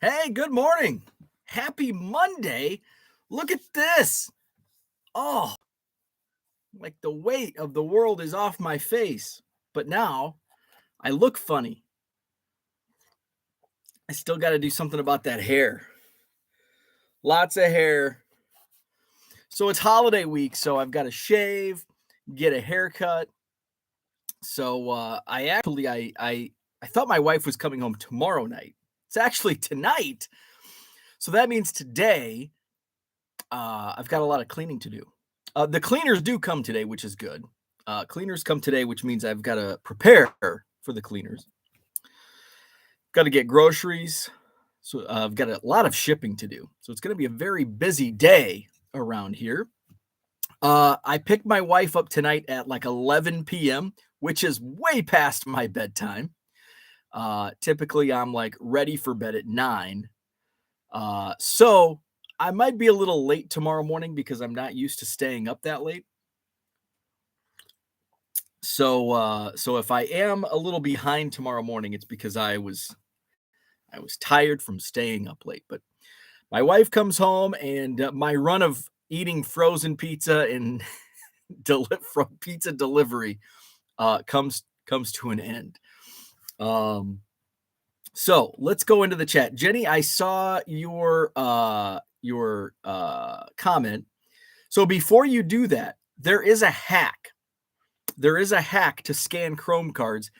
Hey, good morning. Happy Monday. Look at this. Oh, like the weight of the world is off my face. But now I look funny. I still got to do something about that hair. Lots of hair. So it's holiday week, so I've got to shave, get a haircut. So I thought my wife was coming home tomorrow night. It's actually tonight. So that means today I've got a lot of cleaning to do. The cleaners do come today, which is good. Cleaners come today, which means I've got to prepare for the cleaners. Got to get groceries. So I've got a lot of shipping to do. So it's going to be a very busy day around here. I picked my wife up tonight at like 11 p.m., which is way past my bedtime. Typically, I'm like ready for bed at 9. So I might be a little late tomorrow morning because I'm not used to staying up that late. So if I am a little behind tomorrow morning, it's because I was tired from staying up late. But my wife comes home, and my run of eating frozen pizza and from pizza delivery comes to an end. So let's go into the chat. Jenny, I saw your comment. So before you do that, there is a hack. There is a hack to scan Chrome cards.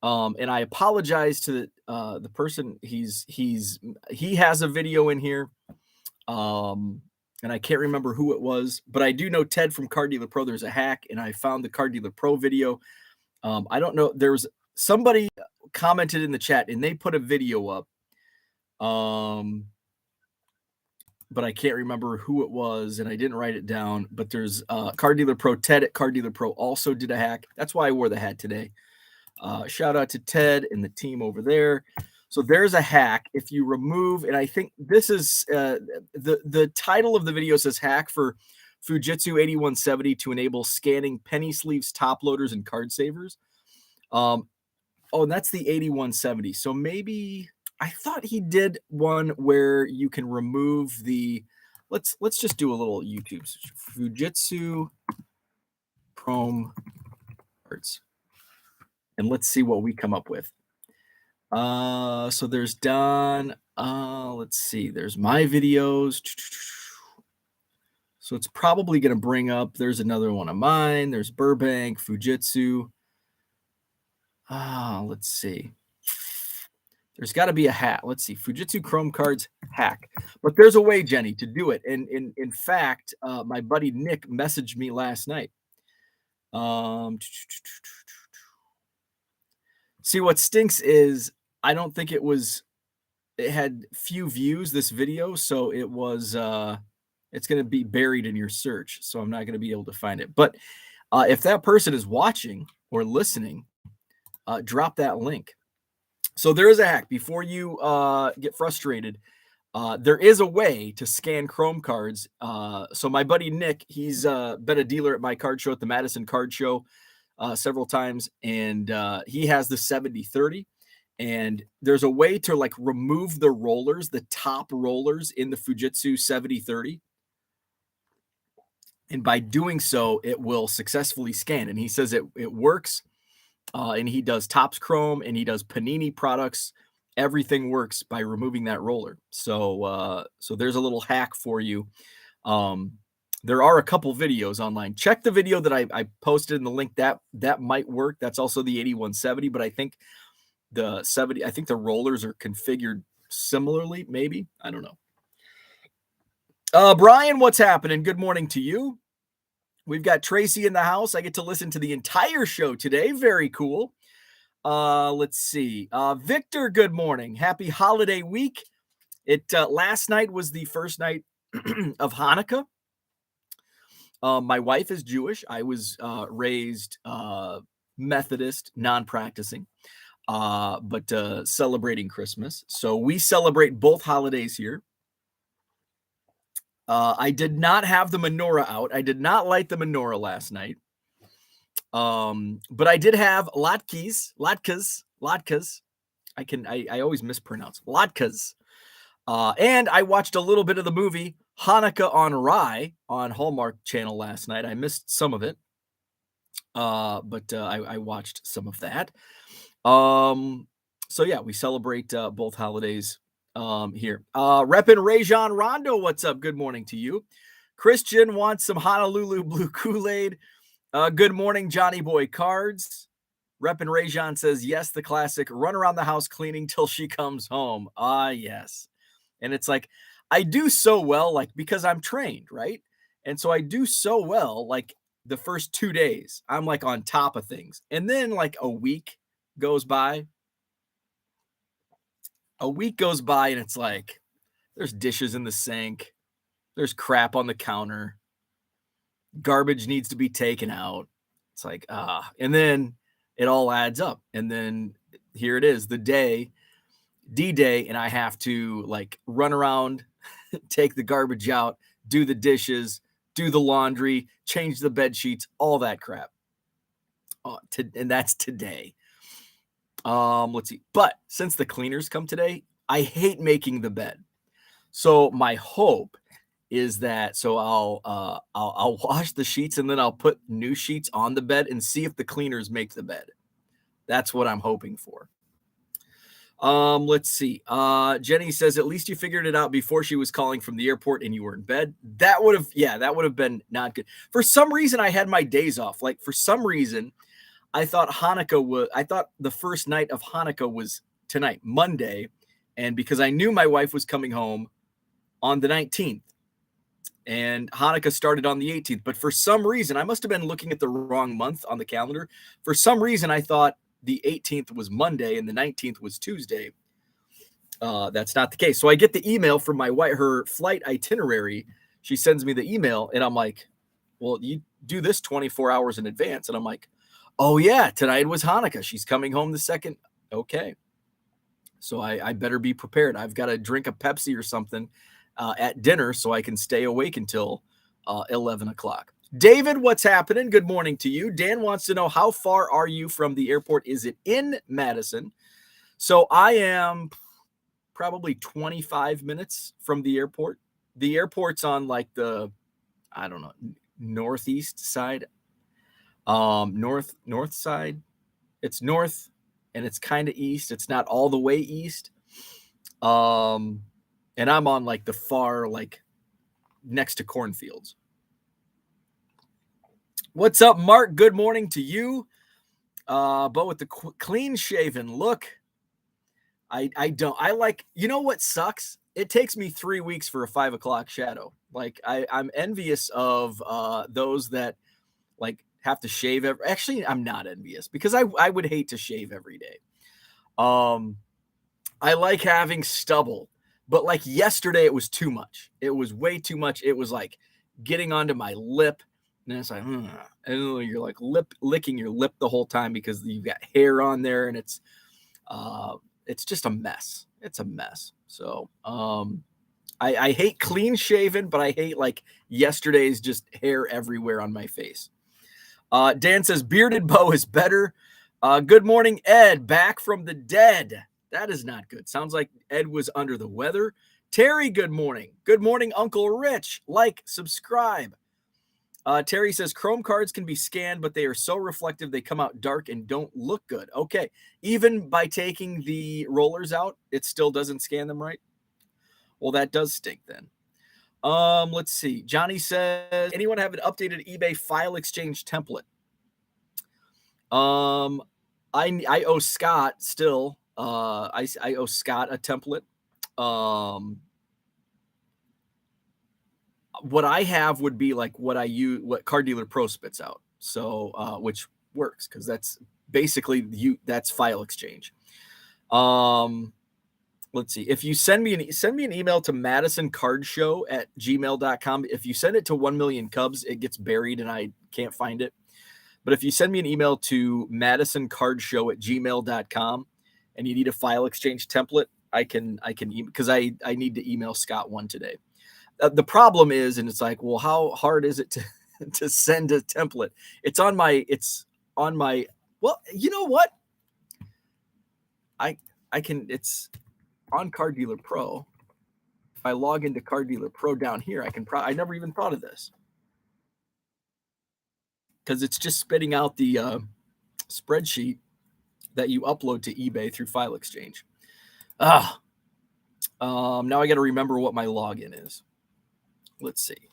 And I apologize to the person. He has a video in here. And I can't remember who it was, but I do know Ted from Card Dealer Pro. There's a hack, and I found the Card Dealer Pro video. I don't know. There was somebody commented in the chat, and they put a video up. But I can't remember who it was, and I didn't write it down. But there's Card Dealer Pro. Ted at Card Dealer Pro also did a hack. That's why I wore the hat today. Shout out to Ted and the team over there. So there's a hack. If you remove, and I think this is the title of the video says hack for Fujitsu 8170 to enable scanning penny sleeves, top loaders, and card savers. Oh, and that's the 8170. So maybe I thought he did one where you can remove the. Let's just do a little YouTube search. Fujitsu Chrome cards, and let's see what we come up with. So there's Don. Let's see. There's my videos. So it's probably going to bring up. There's another one of mine. There's Burbank, Fujitsu. Let's see. There's got to be a hack. Let's see. Fujitsu Chrome cards hack. But there's a way, Jenny, to do it. And in fact, my buddy Nick messaged me last night. See, what stinks is I don't think it had few views, this video, so it was it's going to be buried in your search, so I'm not going to be able to find it. But if that person is watching or listening, drop that link. So there is a hack. Before you get frustrated, there is a way to scan Chrome cards. So my buddy Nick, he's been a dealer at my card show at the Madison Card Show several times, and he has the 7030. And there's a way to like remove the rollers, the top rollers in the Fujitsu 7030. And by doing so, it will successfully scan. And he says it works. And he does Topps Chrome, and he does Panini products. Everything works by removing that roller. So there's a little hack for you. There are a couple videos online. Check the video that I posted in the link. That might work. That's also the 8170, but I think the rollers are configured similarly, maybe. I don't know. Brian, what's happening? Good morning to you. We've got Tracy in the house. I get to listen to the entire show today. Very cool. Let's see. Victor, good morning. Happy holiday week. Last night was the first night of Hanukkah. My wife is Jewish. I was raised Methodist, non-practicing. But celebrating Christmas. So we celebrate both holidays here. I did not have the menorah out. I did not light the menorah last night. But I did have latkes. I always mispronounce latkes. And I watched a little bit of the movie Hanukkah on Rye on Hallmark Channel last night. I missed some of it, but I watched some of that. Um, so yeah, we celebrate both holidays here. Reppin' Rajon Rondo, what's up? Good morning to you. Christian wants some Honolulu Blue Kool-Aid. Good morning, Johnny Boy Cards. Reppin' Rajon says, yes, the classic run around the house cleaning till she comes home. Ah, yes. And it's like, I do so well, like, because I'm trained, right? And so I do so well, like, the first 2 days, I'm like on top of things. And then like a week goes by. And it's like, there's dishes in the sink, there's crap on the counter, garbage needs to be taken out. It's like, and then it all adds up. And then here it is, the day, D-Day, and I have to like run around, take the garbage out, do the dishes, do the laundry, change the bed sheets, all that crap. And that's today. Let's see. But since the cleaners come today, I hate making the bed. So my hope is that I'll wash the sheets and then I'll put new sheets on the bed and see if the cleaners make the bed. That's what I'm hoping for. Let's see. Jenny says, at least you figured it out before she was calling from the airport and you were in bed. That would have been not good. For some reason, I had my days off. Like for some reason, I thought the first night of Hanukkah was tonight, Monday. And because I knew my wife was coming home on the 19th and Hanukkah started on the 18th. But for some reason, I must have been looking at the wrong month on the calendar. For some reason, I thought the 18th was Monday and the 19th was Tuesday. That's not the case. So I get the email from my wife, her flight itinerary. She sends me the email and I'm like, well, you do this 24 hours in advance. And I'm like, oh yeah, tonight was Hanukkah. She's coming home the second. Okay. So I better be prepared. I've got to drink a Pepsi or something at dinner so I can stay awake until 11 o'clock. David, what's happening? Good morning to you. Dan wants to know, how far are you from the airport? Is it in Madison? So I am probably 25 minutes from the airport. The airport's on like the, I don't know, northeast side. North side. It's north and it's kind of east. It's not all the way east. And I'm on like the far, like next to cornfields. What's up, Mark? Good morning to you. But with the clean shaven look, I like, you know what sucks? It takes me 3 weeks for a 5 o'clock shadow. Like I'm envious of those that like have to shave actually, I'm not envious because I would hate to shave every day. I like having stubble, but like yesterday it was too much. It was way too much. It was like getting onto my lip. And it's like, and you're like licking your lip the whole time because you've got hair on there, and it's just a mess. It's a mess. So I hate clean shaven, but I hate like yesterday's just hair everywhere on my face. Dan says bearded bow is better. Good morning, Ed, back from the dead. That is not good. Sounds like Ed was under the weather. Terry, good morning. Good morning, Uncle Rich. Like, subscribe. Terry says Chrome cards can be scanned, but they are so reflective they come out dark and don't look good. Okay. Even by taking the rollers out, it still doesn't scan them right? Well, that does stink then. Let's see. Johnny says, anyone have an updated eBay file exchange template? I owe Scott still. I owe Scott a template. What I have would be like what I use, what Car Dealer Pro spits out. So, which works because that's basically that's file exchange. Let's see. If you send me an email to madisoncardshow@gmail.com. If you send it to 1 million Cubs, it gets buried and I can't find it. But if you send me an email to madisoncardshow@gmail.com and you need a file exchange template, I can because I need to email Scott one today. The problem is, and it's like, well, how hard is it to send a template? It's on my, well, you know what? I can, it's on Car Dealer Pro. If I log into Car Dealer Pro down here, I never even thought of this because it's just spitting out the spreadsheet that you upload to eBay through File Exchange. Now I got to remember what my login is. Let's see.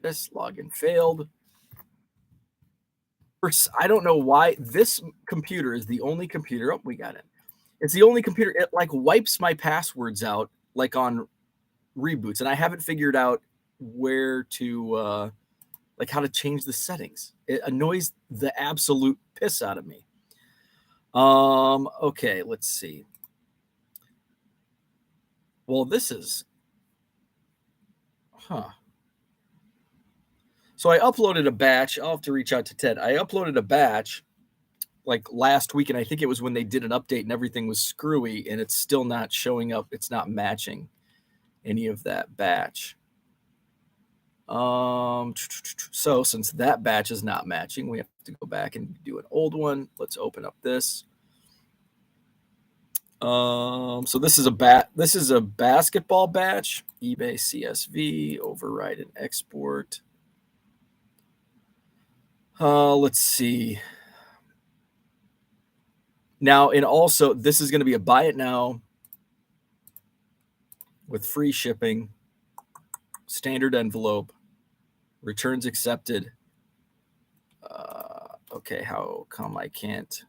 This login failed. I don't know why this computer is the only computer. Oh, we got it. It's the only computer. It like wipes my passwords out like on reboots, and I haven't figured out where to like how to change the settings. It annoys the absolute piss out of me. Okay, let's see. Well, this is So I uploaded a batch. I'll have to reach out to Ted. I uploaded a batch like last week, and I think it was when they did an update and everything was screwy, and it's still not showing up. It's not matching any of that batch. So since that batch is not matching, we have to go back and do an old one. Let's open up this. So this is a basketball batch. eBay CSV, override and export. Let's see. Now, and also this is going to be a buy it now with free shipping, standard envelope, returns accepted. Okay, how come I can't?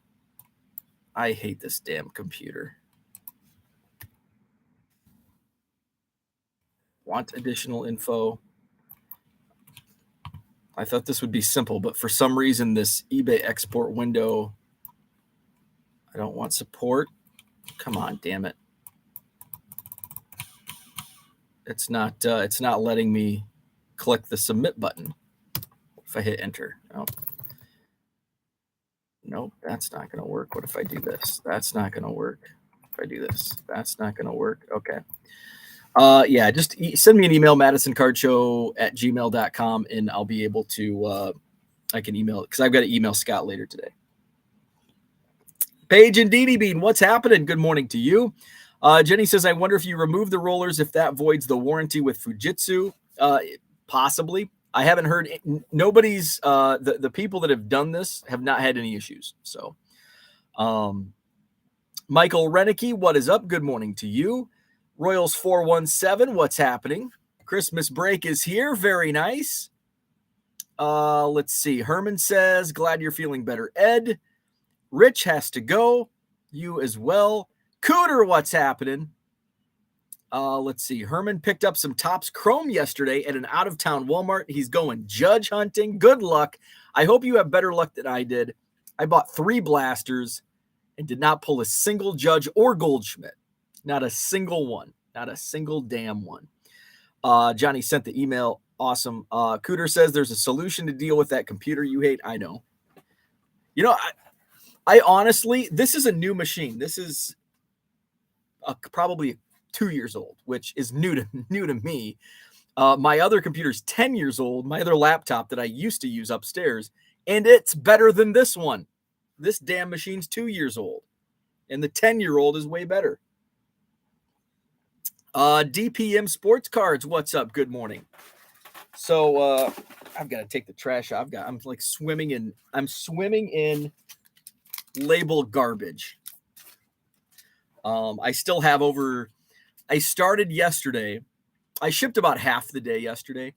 I hate this damn computer. Want additional info? I thought this would be simple, but for some reason, this eBay export window, I don't want support. Come on, damn it. It's not letting me click the submit button if I hit enter. Oh. Nope, that's not going to work. What if I do this? That's not going to work. If I do this, that's not going to work. Okay. Yeah, just send me an email, madisoncardshow@gmail.com, and I'll be able to, I can email it because I've got to email Scott later today. Paige and Dee Dee Bean, what's happening? Good morning to you. Jenny says, I wonder if you remove the rollers, if that voids the warranty with Fujitsu. Possibly. I haven't heard nobody's the people that have done this have not had any issues. So Michael Renicky, what is up? Good morning to you. Royals 417, what's happening? Christmas break is here. Very nice. Let's see. Herman says, glad you're feeling better, Ed. Rich has to go. You as well. Cooter, what's happening? Let's see. Herman picked up some Topps Chrome yesterday at an out-of-town Walmart. He's going judge hunting. Good luck. I hope you have better luck than I did. I bought 3 blasters and did not pull a single Judge or Goldschmidt. Not a single one. Not a single damn one. Johnny sent the email. Awesome. Cooter says there's a solution to deal with that computer you hate. I know. You know, I honestly, this is a new machine. This is probably 2 years old, which is new to me. My other computer's 10 years old, my other laptop that I used to use upstairs, and it's better than this one. This damn machine's 2 years old, and the 10-year-old is way better. DPM Sports Cards, what's up? Good morning. So I've got to take the trash out. I'm like swimming in label garbage. I still have I started yesterday. I shipped about half the day yesterday.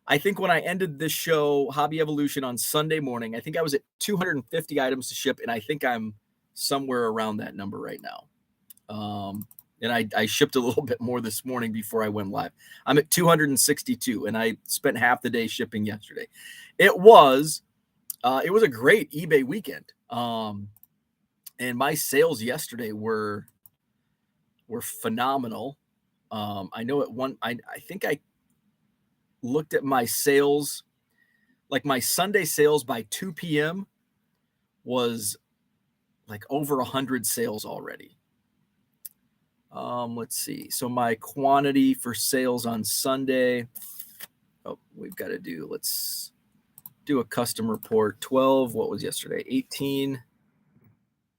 I think when I ended this show, Hobby Evolution, on Sunday morning, I think I was at 250 items to ship, and I think I'm somewhere around that number right now. And I shipped a little bit more this morning before I went live. I'm at 262, and I spent half the day shipping yesterday. It was a great eBay weekend. And my sales yesterday were phenomenal. I know I think I looked at my sales, like my Sunday sales by 2 p.m. was like over 100 sales already. Let's see. So my quantity for sales on Sunday, let's do a custom report. 12, what was yesterday? 18,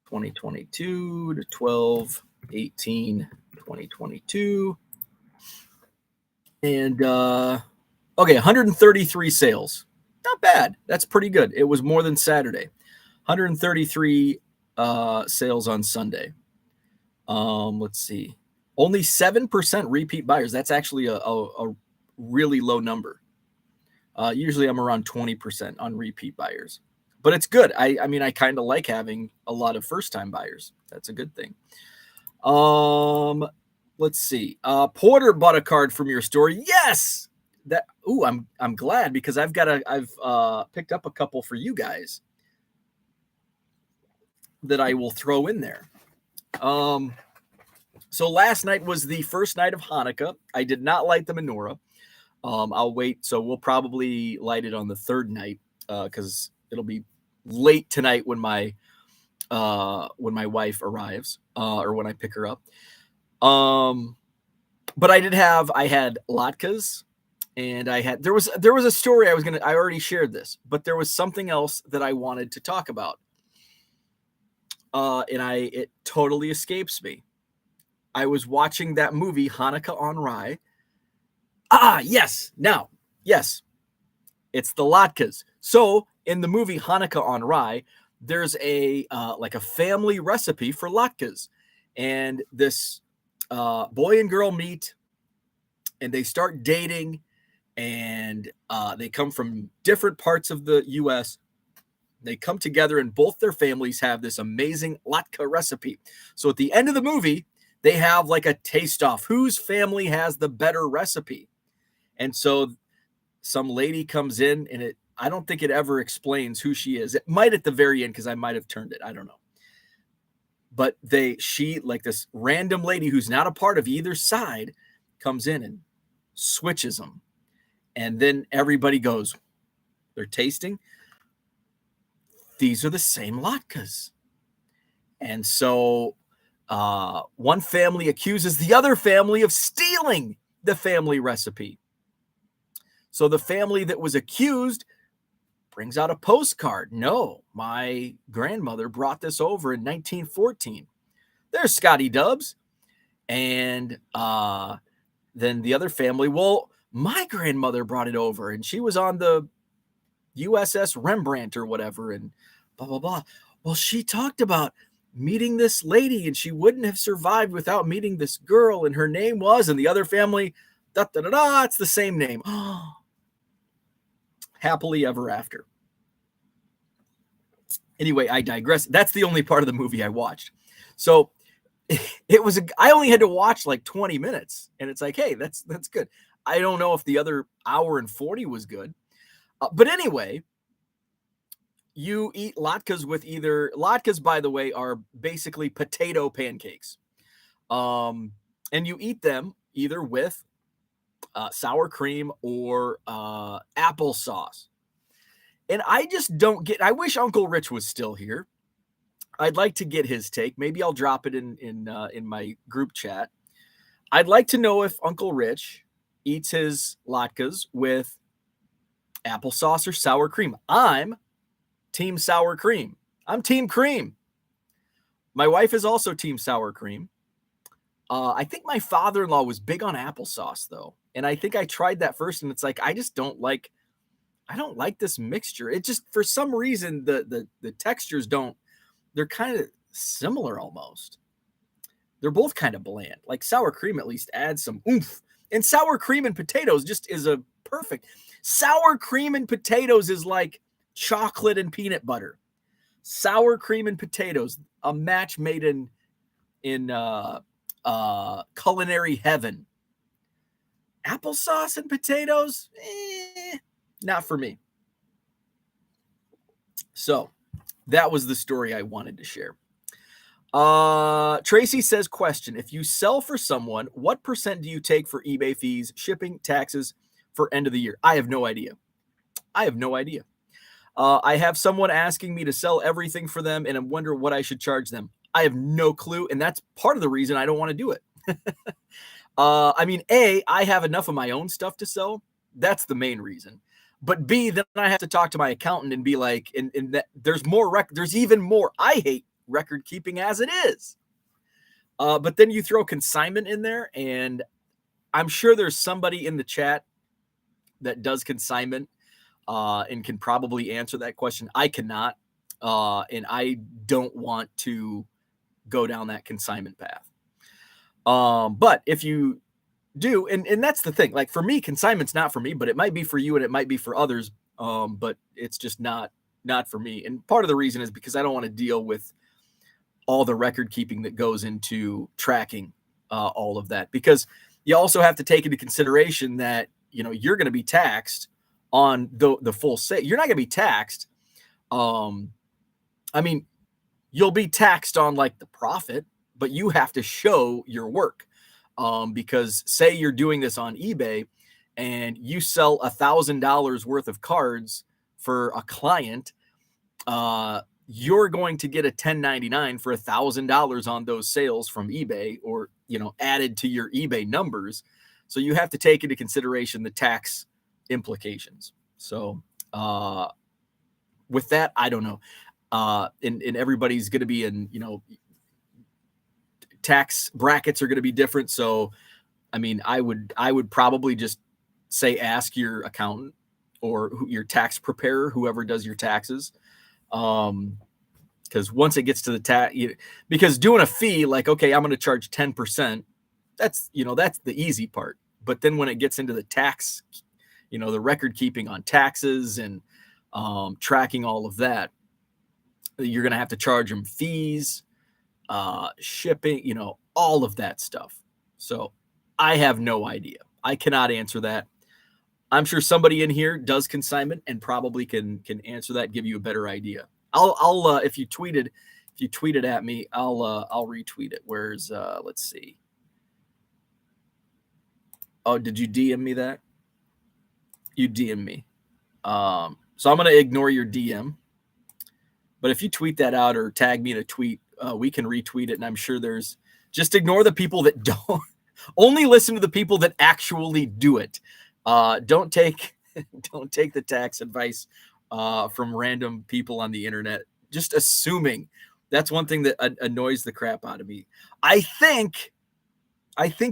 2022 to 12. 2022. And okay, 133 sales. Not bad. That's pretty good. It was more than Saturday. 133 sales on Sunday. Let's see. Only 7% repeat buyers. That's actually a really low number. Usually I'm around 20% on repeat buyers. But it's good. I mean, I kind of like having a lot of first-time buyers. That's a good thing. Let's see. Porter bought a card from your store. Yes. I'm glad because I've picked up a couple for you guys that I will throw in there. So last night was the first night of Hanukkah. I did not light the menorah. I'll wait. So we'll probably light it on the third night because it'll be late tonight when my wife arrives or when I pick her up. But I had latkes, and there was a story I already shared this, but there was something else that I wanted to talk about. And it totally escapes me. I was watching that movie Hanukkah on Rye. Yes. Now, yes, it's the latkes. So in the movie Hanukkah on Rye, there's a family recipe for latkes, and this boy and girl meet, and they start dating, and they come from different parts of the U.S. They come together, and both their families have this amazing latke recipe. So at the end of the movie, they have like a taste-off. Whose family has the better recipe? And so some lady comes in, and I don't think it ever explains who she is. It might at the very end because I might have turned it. I don't know. But she like this random lady who's not a part of either side comes in and switches them. And then everybody goes, they're tasting. These are the same latkes. And so one family accuses the other family of stealing the family recipe. So the family that was accused brings out a postcard. No, my grandmother brought this over in 1914. There's Scotty Dubs. And then the other family, well, my grandmother brought it over, and she was on the USS Rembrandt or whatever, and blah, blah, blah. Well, she talked about meeting this lady, and she wouldn't have survived without meeting this girl, and her name was, and the other family, it's the same name. Happily ever after. Anyway, I digress. That's the only part of the movie I watched. So I only had to watch like 20 minutes, and it's like, hey, that's good. I don't know if the other hour and 40 was good. But anyway, you eat latkes with latkes, by the way, are basically potato pancakes. And you eat them either with sour cream or applesauce. And I just don't I wish Uncle Rich was still here. I'd like to get his take. Maybe I'll drop it in my group chat. I'd like to know if Uncle Rich eats his latkes with applesauce or sour cream. I'm team sour cream. I'm team cream. My wife is also team sour cream. I think my father-in-law was big on applesauce though. And I think I tried that first, and it's like, I don't like this mixture. It just, for some reason, the textures they're kind of similar almost. They're both kind of bland. Like sour cream at least adds some oomph. And sour cream and potatoes just is a perfect. Sour cream and potatoes is like chocolate and peanut butter. Sour cream and potatoes, a match made in culinary heaven. Applesauce and potatoes, not for me. So that was the story I wanted to share. Tracy says, question: if you sell for someone, what % do you take for eBay fees, shipping, taxes for end of the year? I have no idea. I have someone asking me to sell everything for them, and I wonder what I should charge them. I have no clue, and that's part of the reason I don't want to do it. I mean, A, I have enough of my own stuff to sell. That's the main reason. But B, then I have to talk to my accountant and be like, and that there's more there's even more. I hate record keeping as it is. But then you throw consignment in there, and I'm sure there's somebody in the chat that does consignment and can probably answer that question. I cannot, and I don't want to go down that consignment path. But if you do, and that's the thing, like for me, consignment's not for me, but it might be for you and it might be for others. But it's just not for me. And part of the reason is because I don't want to deal with all the record keeping that goes into tracking all of that, because you also have to take into consideration that, you know, you're going to be taxed on the full sale. You're not going to be taxed. I mean, you'll be taxed on like the profit, but you have to show your work. Because say you're doing this on eBay and you sell $1,000 worth of cards for a client, you're going to get a 1099 for $1,000 on those sales from eBay, or, you know, added to your eBay numbers. So you have to take into consideration the tax implications. So with that, I don't know. And everybody's going to be in, you know, tax brackets are going to be different. So, I mean, I would probably just say, ask your accountant or your tax preparer, whoever does your taxes. Because once it gets to the tax, because doing a fee, like, okay, I'm going to charge 10%. That's, you know, that's the easy part. But then when it gets into the tax, you know, the record keeping on taxes and tracking all of that, you're going to have to charge them fees, shipping, you know, all of that stuff. So I have no idea. I cannot answer that. I'm sure somebody in here does consignment and probably can answer that, give you a better idea. I'll if you tweet it at me, I'll retweet it. Where's let's see. Oh, did you DM me that? You DM me. So I'm gonna ignore your DM. But if you tweet that out or tag me in a tweet, we can retweet it. And I'm sure there's, just ignore the people that don't. Only listen to the people that actually do it. Don't take the tax advice from random people on the internet. Just assuming. That's one thing that annoys the crap out of me. I think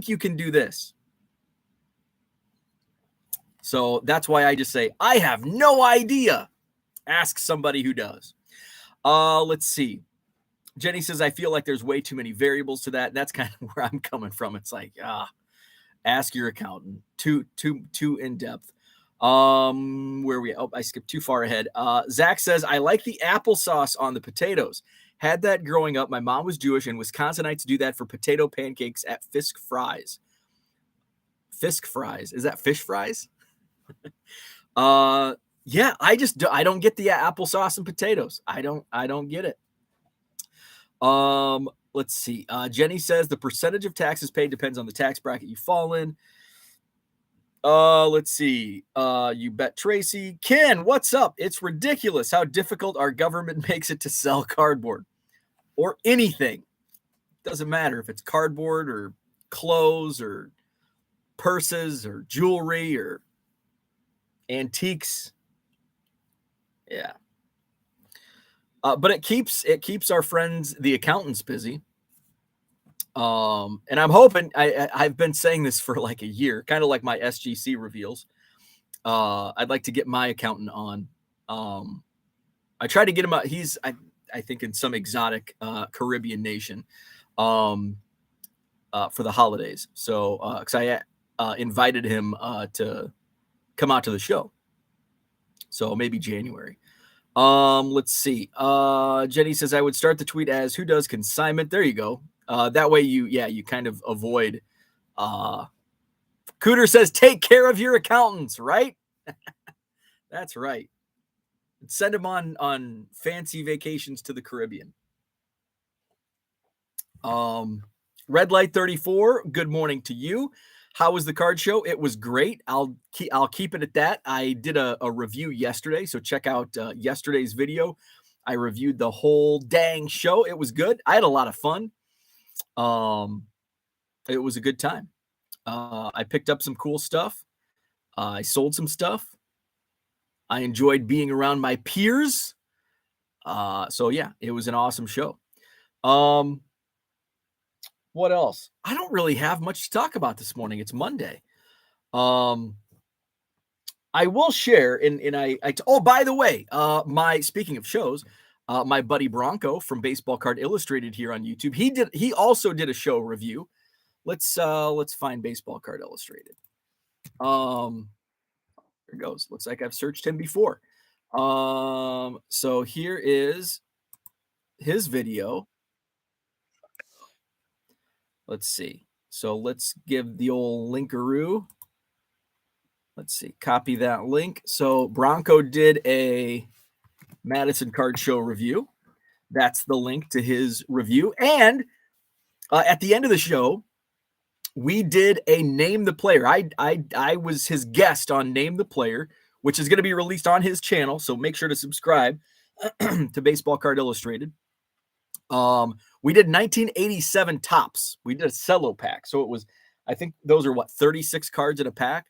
you can do this. So that's why I just say, I have no idea. Ask somebody who does. Let's see. Jenny says, I feel like there's way too many variables to that. And that's kind of where I'm coming from. It's like, ask your accountant. Too in depth. Where we? Oh, I skipped too far ahead. Zach says, I like the applesauce on the potatoes. Had that growing up. My mom was Jewish, and Wisconsinites do that for potato pancakes at Fisk Fries. Fisk Fries. Is that fish fries? Yeah, I don't get the applesauce and potatoes. I don't get it. Let's see. Jenny says the percentage of taxes paid depends on the tax bracket you fall in. Let's see. You bet Tracy. Ken, what's up? It's ridiculous how difficult our government makes it to sell cardboard or anything. Doesn't matter if it's cardboard or clothes or purses or jewelry or antiques. Yeah. But it keeps our friends, the accountants, busy. And I'm hoping, I've been saying this for like a year, kind of like my SGC reveals. I'd like to get my accountant on. I tried to get him out. He's, I think, in some exotic Caribbean nation for the holidays. So, because I invited him to come out to the show. So maybe January. Let's see. Jenny says I would start the tweet as who does consignment. There you go. That way you kind of avoid. Cooter says take care of your accountants, right? That's right. Send them on fancy vacations to the Caribbean. Red Light 34. Good morning to you. How was the card show? It was great. I'll keep it at that. I did a review yesterday, so check out yesterday's video. I reviewed the whole dang show. It was good. I had a lot of fun. It was a good time. I picked up some cool stuff. I sold some stuff. I enjoyed being around my peers. So yeah, it was an awesome show. What else? I don't really have much to talk about this morning. It's Monday. Um, I will share, and oh, by the way, my speaking of shows, my buddy Bronco from Baseball Card Illustrated here on YouTube, he also did a show review. Let's find Baseball Card Illustrated. There it goes. Looks like I've searched him before. So here is his video. Let's see. So let's give the old linkaroo. Let's see. Copy that link. So Bronco did a Madison Card Show review. That's the link to his review. And at the end of the show, we did a Name the Player. I was his guest on Name the Player, which is going to be released on his channel. So make sure to subscribe to Baseball Card Illustrated. We did 1987 tops. We did a cello pack. So it was, I think those are 36 cards in a pack.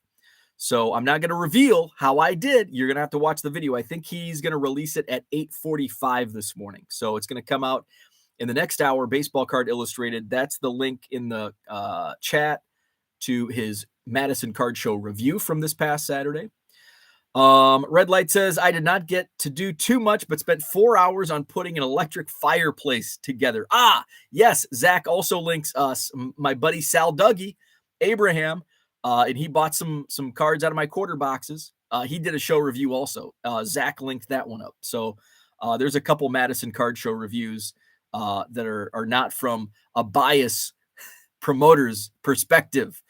So I'm not going to reveal how I did. You're going to have to watch the video. I think he's going to release it at 8:45 this morning. So it's going to come out in the next hour, Baseball Card Illustrated. That's the link in the chat to his Madison Card Show review from this past Saturday. Red Light says, I did not get to do too much, but spent 4 hours on putting an electric fireplace together. Yes. Zach also links us, my buddy Sal Dougie, Abraham, and he bought some cards out of my quarter boxes. He did a show review also. Zach linked that one up. So there's a couple Madison Card Show reviews that are not from a bias promoter's perspective.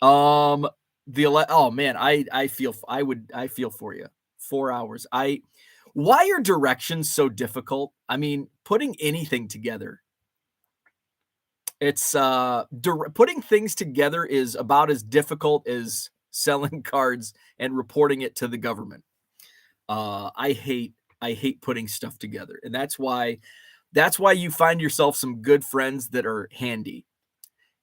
Oh man, I feel for you. 4 hours. Why are directions so difficult? I mean, putting anything together. It's putting things together is about as difficult as selling cards and reporting it to the government. I hate putting stuff together, and that's why you find yourself some good friends that are handy,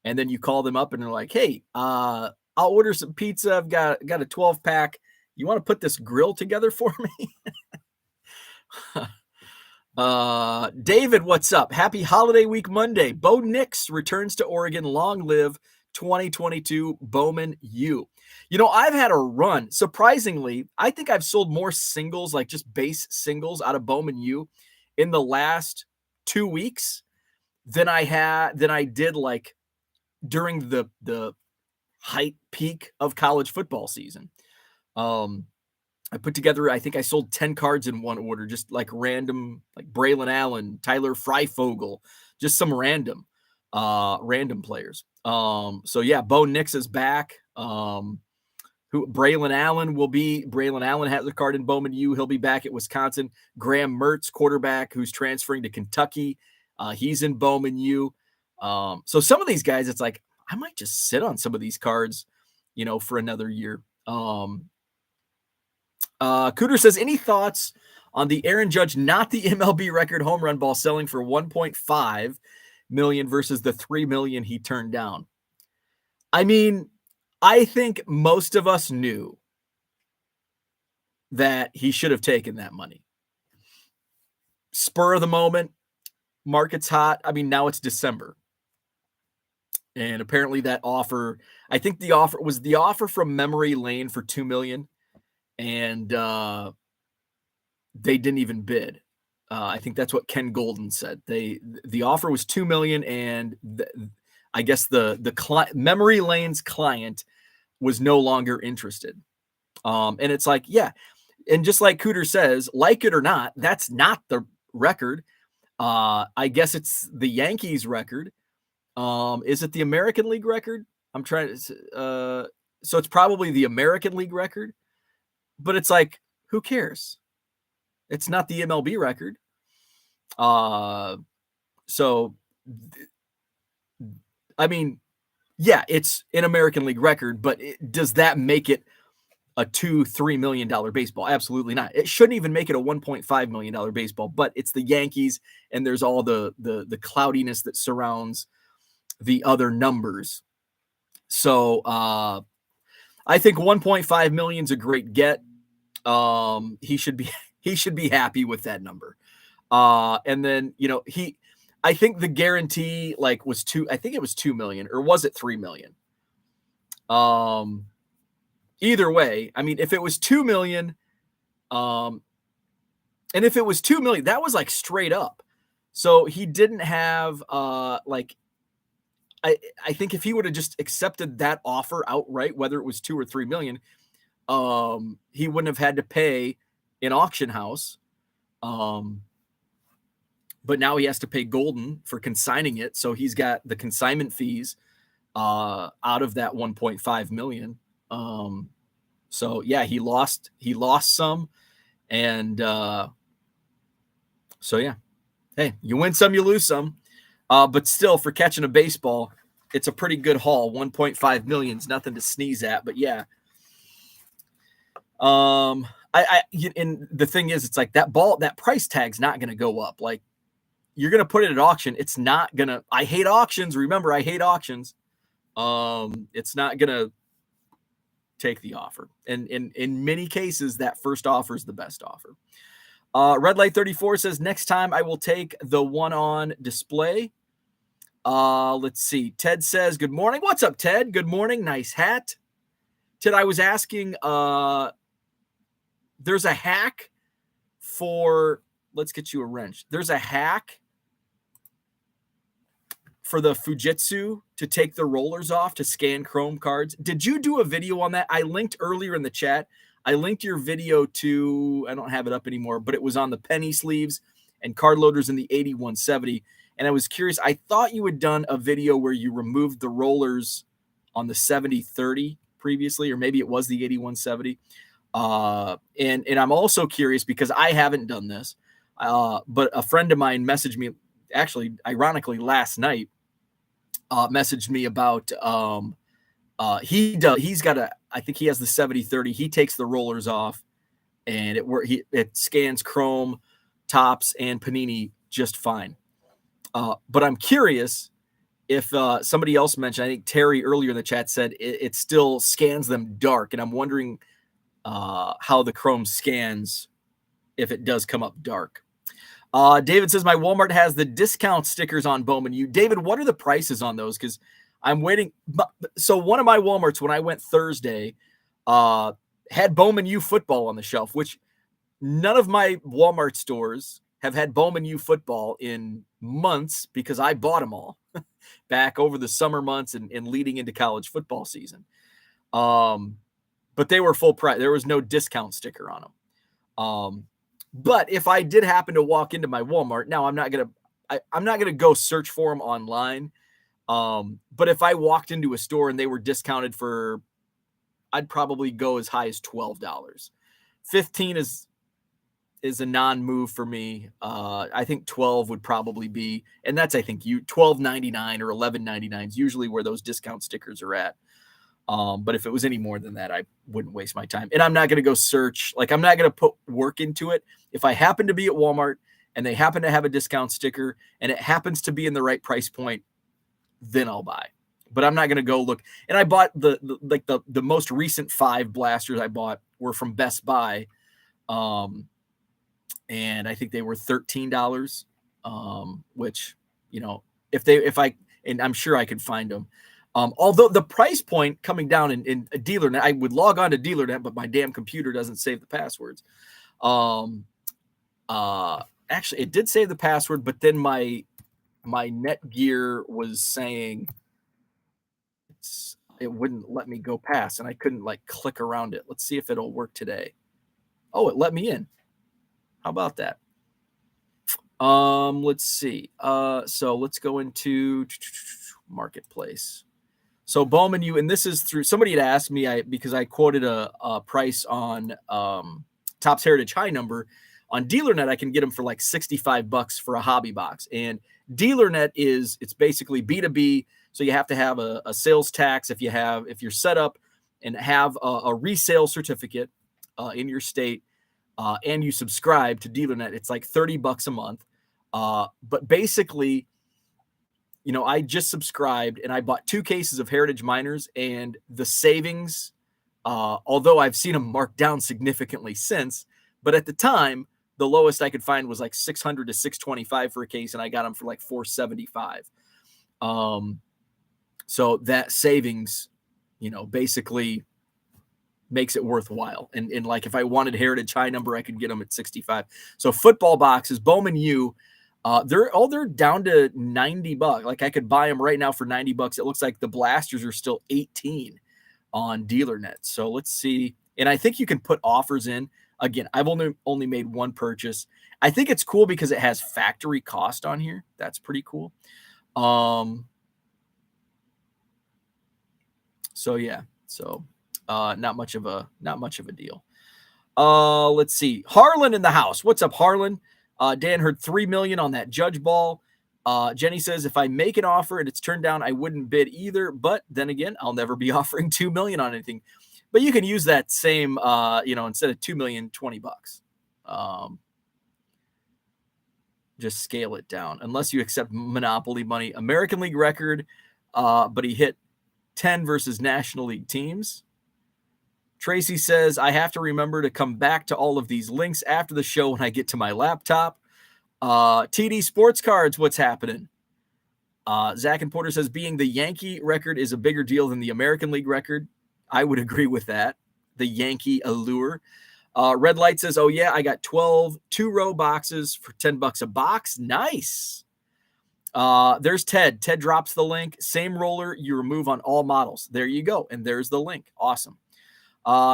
and then you call them up and they're like, "Hey, I'll order some pizza. I've got a 12 pack. You want to put this grill together for me?" David, what's up? Happy holiday week Monday. Bo Nix returns to Oregon. Long live 2022 Bowman U. You know, I've had a run. Surprisingly, I think I've sold more singles, like just base singles out of Bowman U in the last 2 weeks than I did like during the height peak of college football season. I put together, I think I sold 10 cards in one order, just like random, like Braylon Allen, Tyler Freifogel, just some random players. So yeah, Bo Nix is back. Braylon Allen has a card in Bowman U. He'll be back at Wisconsin. Graham Mertz, quarterback, who's transferring to Kentucky. He's in Bowman U. So some of these guys, it's like, I might just sit on some of these cards, for another year. Cooter says, any thoughts on the Aaron Judge, not the MLB record home run ball, selling for $1.5 million versus the $3 million he turned down? I mean, I think most of us knew that he should have taken that money. Spur of the moment, market's hot. I mean, now it's December. And apparently that offer, I think the offer from Memory Lane for $2 million. And they didn't even bid. I think that's what Ken Golden said. The offer was $2 million, and I guess the Memory Lane's client was no longer interested. And it's like, yeah, and just like Cooter says, like it or not, that's not the record. I guess it's the Yankees record. Is it the American League record? I'm trying to. So it's probably the American League record. But it's like, who cares? It's not the MLB record. So, I mean, yeah, it's an American League record, but does that make it a $2-3 million baseball? Absolutely not. It shouldn't even make it a $1.5 million baseball, but it's the Yankees, and there's all the cloudiness that surrounds the other numbers. So, I think 1.5 million is a great get. He should be happy with that number. And then, I think the guarantee like was I think it was 2 million, or was it 3 million? Either way, I mean, if it was 2 million, and if it was 2 million, that was like straight up. So he didn't have like I think if he would have just accepted that offer outright, whether it was 2 or 3 million, he wouldn't have had to pay an auction house. But now he has to pay Golden for consigning it. So he's got the consignment fees out of that 1.5 million. So yeah, he lost some. And so yeah, hey, you win some, you lose some. But still, for catching a baseball, it's a pretty good haul. 1.5 million is nothing to sneeze at. But yeah, and the thing is, it's like that price tag's not going to go up. Like, you're going to put it at auction. It's not going to, I hate auctions. Remember, I hate auctions. It's not going to take the offer. And in many cases, that first offer is the best offer. Red Light 34 says, next time I will take the one on display. Let's see. Ted says, good morning. What's up, Ted? Good morning. Nice hat. Ted, I was asking, there's a hack for, let's get you a wrench. There's a hack for the Fujitsu to take the rollers off to scan Chrome cards. Did you do a video on that? I linked earlier in the chat. I linked your video to, I don't have it up anymore, but it was on the penny sleeves and card loaders in the 8170. And I was curious. I thought you had done a video where you removed the rollers on the 7030 previously, or maybe it was the 8170. And I'm also curious because I haven't done this, but a friend of mine messaged me, actually, ironically, last night, messaged me about, he's got I think he has the 7030. He takes the rollers off and it scans Chrome, Topps, and Panini just fine. But I'm curious if somebody else mentioned, I think Terry earlier in the chat said it still scans them dark. And I'm wondering how the Chrome scans if it does come up dark. David says, my Walmart has the discount stickers on Bowman U. David, what are the prices on those? Because I'm waiting. So one of my Walmarts, when I went Thursday, had Bowman U football on the shelf, which none of my Walmart stores have had Bowman U football in months because I bought them all back over the summer months and leading into college football season. But they were full price. There was no discount sticker on them. But if I did happen to walk into my Walmart, now I'm not gonna go search for them online. But if I walked into a store and they were discounted for, I'd probably go as high as $12. 15 is a non-move for me. I think 12 would probably be, and that's, I think, $12.99 or $11.99 is usually where those discount stickers are at. But if it was any more than that, I wouldn't waste my time. And I'm not going to go search. Like, I'm not going to put work into it. If I happen to be at Walmart and they happen to have a discount sticker and it happens to be in the right price point, then I'll buy. But I'm not going to go look. And I bought the most recent 5 blasters I bought were from Best Buy. And I think they were $13. Which, and I'm sure I could find them. Although the price point coming down in a DealerNet, I would log on to DealerNet, but my damn computer doesn't save the passwords. Actually, it did save the password, but then my Netgear was saying it wouldn't let me go past, and I couldn't click around it. Let's see if it'll work today. Oh, it let me in. How about that? Let's see. So let's go into Marketplace. So Bowman U, and this is through, somebody had asked me, because I quoted a price on Topps Heritage High number on DealerNet. I can get them for like $65 for a hobby box. And DealerNet it's basically B2B. So you have to have a sales tax if you're set up and have a resale certificate in your state, and you subscribe to DealerNet. It's like $30 a month. But basically, I just subscribed and I bought 2 cases of Heritage Miners, and the savings, although I've seen them marked down significantly since, but at the time the lowest I could find was like 600 to 625 for a case, and I got them for like 475. So that savings, basically makes it worthwhile. And like if I wanted Heritage High number, I could get them at 65. So football boxes, Bowman U, they're down to $90. Like I could buy them right now for $90. It looks like the blasters are still 18 on DealerNet. So let's see. And I think you can put offers in. Again, I've only made one purchase. I think it's cool because it has factory cost on here. That's pretty cool. So yeah. So not much of a deal. Let's see. Harlan in the house. What's up, Harlan? Dan heard 3 million on that judge ball. Jenny says, if I make an offer and it's turned down, I wouldn't bid either. But then again, I'll never be offering 2 million on anything. But you can use that same, instead of 2 million, $20. Just scale it down unless you accept Monopoly money. American League record, but he hit 10 versus National League teams. Tracy says, I have to remember to come back to all of these links after the show when I get to my laptop. TD Sports Cards, what's happening? Zach and Porter says, being the Yankee record is a bigger deal than the American League record. I would agree with that. The Yankee allure. Red Light says, oh yeah, I got 12 2-row boxes for $10 a box. Nice. There's Ted. Ted drops the link. Same roller you remove on all models. There you go. And there's the link. Awesome.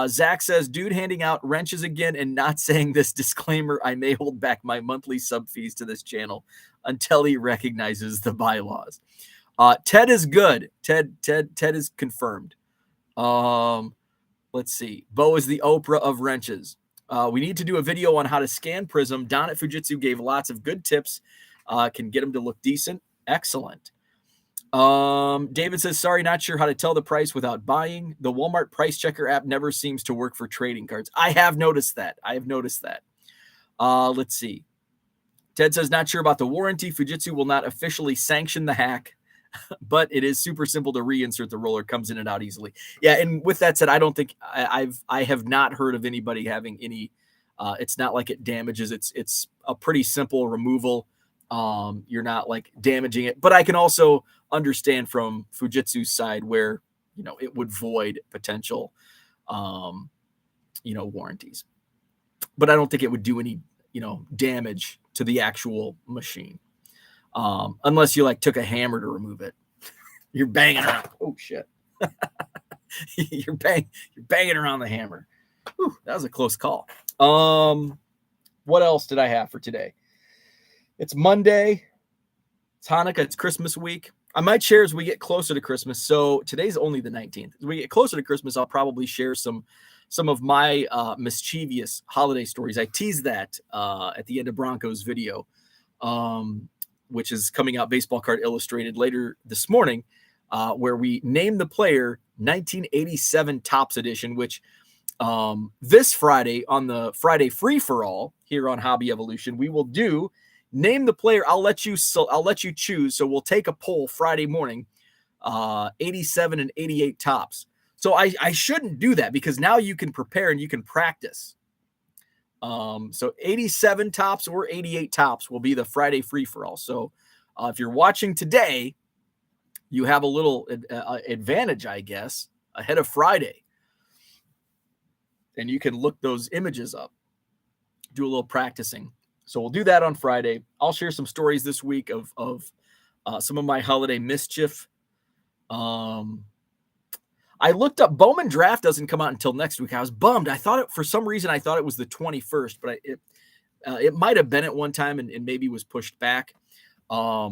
Zach says, dude handing out wrenches again and not saying this disclaimer. I may hold back my monthly sub fees to this channel until he recognizes the bylaws. Ted is good. Ted is confirmed. Let's see. Bo is the Oprah of wrenches. We need to do a video on how to scan Prism. Don at Fujitsu gave lots of good tips. Can get them to look decent. Excellent. David says, sorry, not sure how to tell the price without buying. The Walmart price checker app never seems to work for trading cards. I have noticed that. Let's see. Ted says, not sure about the warranty. Fujitsu will not officially sanction the hack, but it is super simple to reinsert the roller, comes in and out easily. Yeah. And with that said, I don't think I have not heard of anybody having any, it's not like it damages. It's a pretty simple removal. You're not like damaging it, but I can also understand from Fujitsu's side where, it would void potential, warranties, but I don't think it would do any, damage to the actual machine. Unless you like took a hammer to remove it. You're banging around. Oh shit. you're banging around the hammer. Whew, that was a close call. What else did I have for today? It's Monday. It's Hanukkah. It's Christmas week. I might share as we get closer to Christmas. So today's only the 19th. As we get closer to Christmas, I'll probably share some of my mischievous holiday stories. I teased that at the end of Broncos video, which is coming out Baseball Card Illustrated later this morning, where we named the player 1987 Topps Edition, which this Friday on the Friday Free for All here on Hobby Evolution, we will do name the player. I'll let you choose. So we'll take a poll Friday morning, 87 and 88 Topps. So I shouldn't do that because now you can prepare and you can practice. So 87 Topps or 88 Topps will be the Friday free for all. So if you're watching today, you have a little advantage, I guess, ahead of Friday. And you can look those images up, do a little practicing. So we'll do that on Friday. I'll share some stories this week of some of my holiday mischief. I looked up Bowman draft doesn't come out until next week. I was bummed. For some reason I thought it was the 21st, but it might have been at one time and maybe was pushed back. But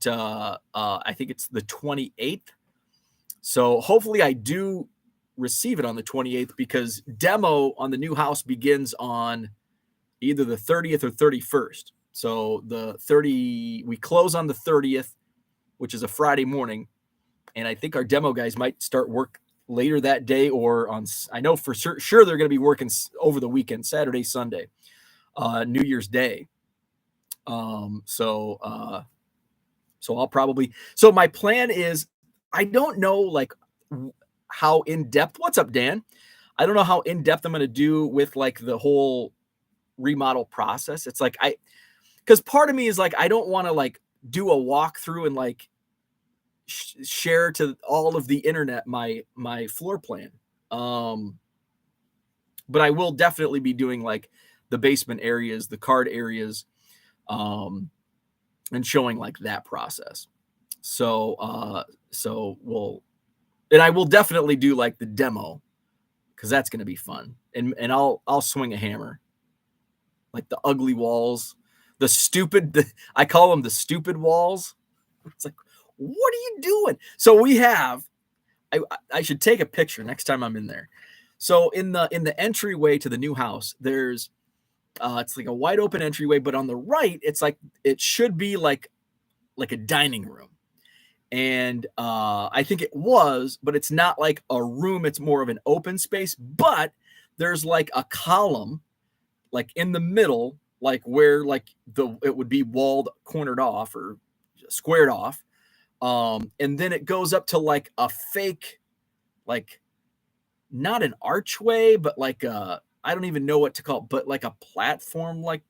I think it's the 28th. So hopefully I do receive it on the 28th because demo on the new house begins on either the 30th or 31st. So we close on the 30th, which is a Friday morning. And I think our demo guys might start work later that day I know for sure they're going to be working over the weekend, Saturday, Sunday, New Year's Day. So I'll probably, so my plan is, I don't know like how in depth, what's up, Dan? I don't know how in depth I'm going to do with like the whole remodel process. It's like because part of me is like I don't want to like do a walkthrough and like share to all of the internet my floor plan. But I will definitely be doing like the basement areas, the card areas, and showing like that process. So we'll, and I will definitely do like the demo because that's going to be fun. And I'll swing a hammer, like the ugly walls, I call them the stupid walls. It's like, what are you doing? So we have, I should take a picture next time I'm in there. So in the entryway to the new house, there's it's like a wide open entryway, but on the right, it's like it should be like a dining room. And I think it was, but it's not like a room, it's more of an open space. But there's like a column like in the middle, like where like it would be walled, cornered off or squared off. And then it goes up to like a fake, like not an archway, but like I don't even know what to call it, but like a platform, like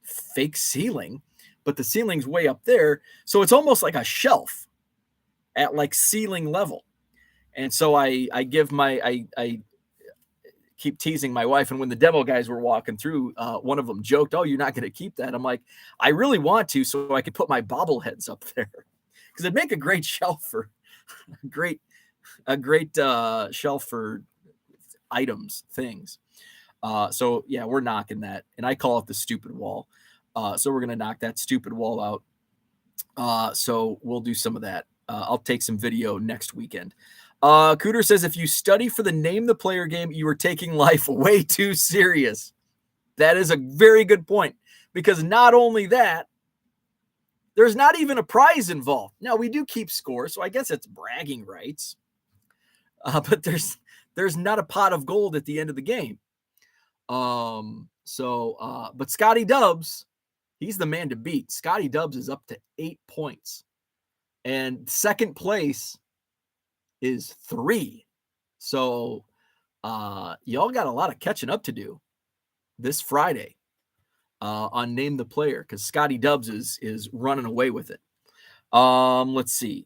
fake ceiling, but the ceiling's way up there. So it's almost like a shelf at like ceiling level. And so I keep teasing my wife. And when the demo guys were walking through, one of them joked, "Oh, you're not going to keep that?" I'm like, I really want to, so I could put my bobbleheads up there because it'd make a great shelf for a great shelf for items, things. So yeah, we're knocking that, and I call it the stupid wall. So we're gonna knock that stupid wall out. So we'll do some of that. I'll take some video next weekend. Cooter says, if you study for the name the player game, you are taking life way too serious. That is a very good point, because not only that, there's not even a prize involved. Now we do keep score, so I guess it's bragging rights. But there's not a pot of gold at the end of the game. But Scotty Dubs, he's the man to beat. Scotty Dubs is up to 8 points, and second place is 3. So y'all got a lot of catching up to do this Friday on Name the Player, because Scotty Dubs is running away with it. Let's see.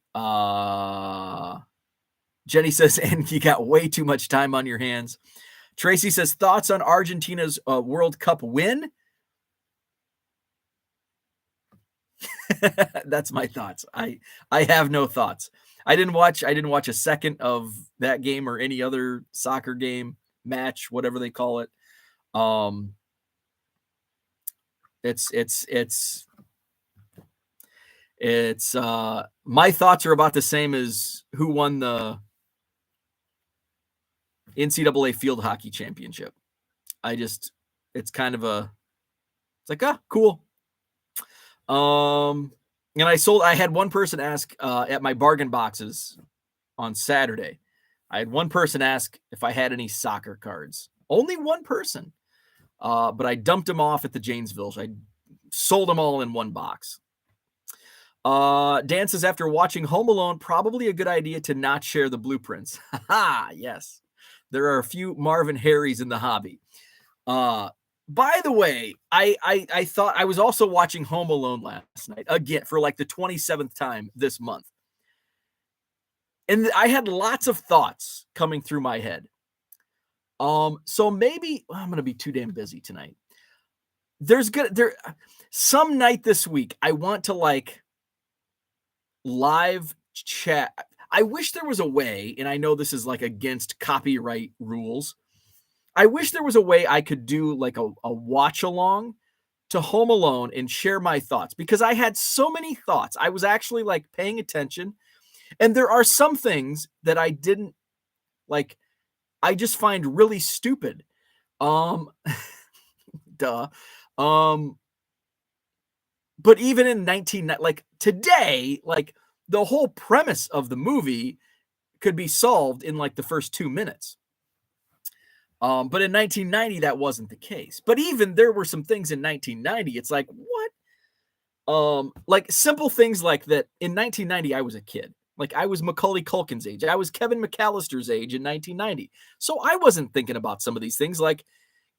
Jenny says, and you got way too much time on your hands. Tracy says, thoughts on Argentina's World Cup win? That's my thoughts. I have no thoughts. I didn't watch a second of that game or any other soccer game, match, whatever they call it. It's my thoughts are about the same as who won the NCAA field hockey championship. It's kind of it's like, cool. And I had one person ask at my bargain boxes on Saturday. I had one person ask if I had any soccer cards. Only one person. But I dumped them off at the Janesville. I sold them all in one box. Dan says, after watching Home Alone, probably a good idea to not share the blueprints. Yes. There are a few Marvin Harrys in the hobby. By the way, I thought I was also watching Home Alone last night, again, for like the 27th time this month. And I had lots of thoughts coming through my head. So maybe I'm going to be too damn busy tonight. Some night this week, I want to like live chat. I wish there was a way, and I know this is like against copyright rules. I wish there was a way I could do like a watch along to Home Alone and share my thoughts, because I had so many thoughts. I was actually like paying attention, and there are some things that I didn't like. I just find really stupid. But even in like today, like the whole premise of the movie could be solved in like the first 2 minutes. But in 1990, that wasn't the case. But even there were some things in 1990. It's like, what? Like simple things like that. In 1990, I was a kid. Like I was Macaulay Culkin's age. I was Kevin McAllister's age in 1990. So I wasn't thinking about some of these things. Like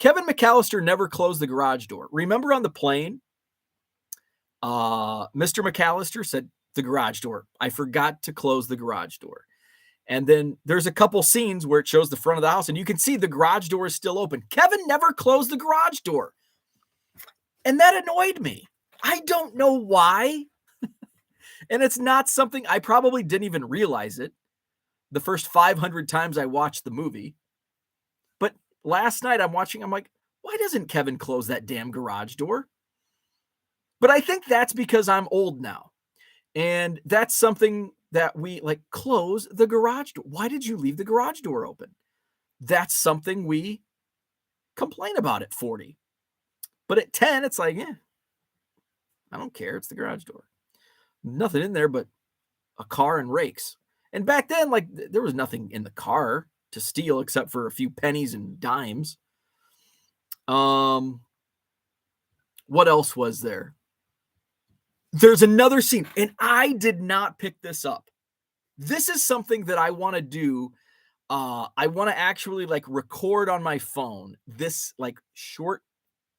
Kevin McAllister never closed the garage door. Remember on the plane, Mr. McAllister said, the garage door. I forgot to close the garage door. And then there's a couple scenes where it shows the front of the house, and you can see the garage door is still open. Kevin never closed the garage door. And that annoyed me. I don't know why. And it's not something, I probably didn't even realize it the first 500 times I watched the movie. But last night I'm watching, I'm like, why doesn't Kevin close that damn garage door? But I think that's because I'm old now. And that's something that we like, close the garage door. Why did you leave the garage door open? That's something we complain about at 40. But at 10, it's like, I don't care. It's the garage door. Nothing in there but a car and rakes. And back then, like, there was nothing in the car to steal except for a few pennies and dimes. What else was there? There's another scene, and I did not pick this up. This is something that I want to do. I want to actually like record on my phone this like short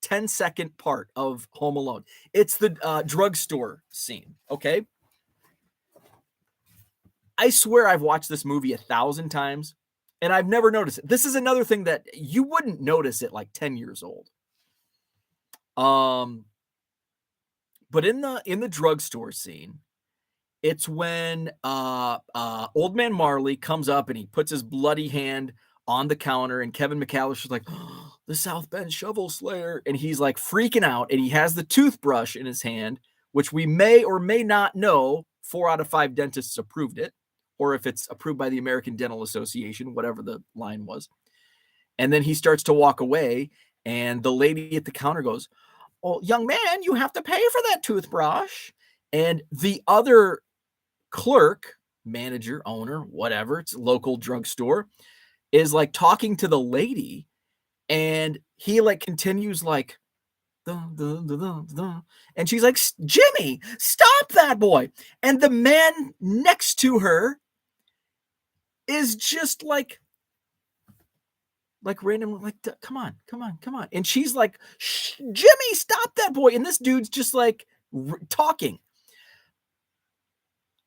10-second part of Home Alone. It's the drugstore scene, okay? I swear I've watched this movie 1,000 times, and I've never noticed it. This is another thing that you wouldn't notice at like 10 years old. But in the drugstore scene, it's when Old Man Marley comes up and he puts his bloody hand on the counter, and Kevin McAllister's like, oh, the South Bend Shovel Slayer, and he's like freaking out, and he has the toothbrush in his hand, which we may or may not know 4 out of 5 dentists approved it, or if it's approved by the American Dental Association, whatever the line was. And then he starts to walk away, and the lady at the counter goes, oh, young man, you have to pay for that toothbrush. And the other clerk, manager, owner, whatever, it's a local drugstore, is like talking to the lady, and he like continues like, dun, dun, dun, dun, dun. And she's like, Jimmy, stop that boy. And the man next to her is just like random, like, come on. And she's like, Jimmy, stop that boy. And this dude's just like talking.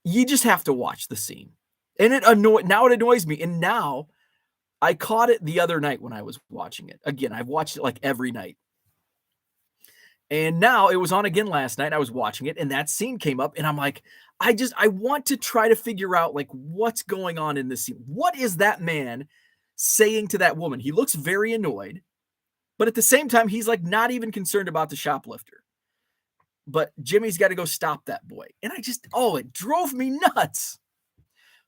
You just have to watch the scene. And it annoys me. And now I caught it the other night when I was watching it. Again, I've watched it like every night. And now it was on again last night. I was watching it, and that scene came up, and I'm like, I want to try to figure out like what's going on in this scene. What is that man saying to that woman? He looks very annoyed, but at the same time, he's like not even concerned about the shoplifter. But Jimmy's got to go stop that boy. And it drove me nuts.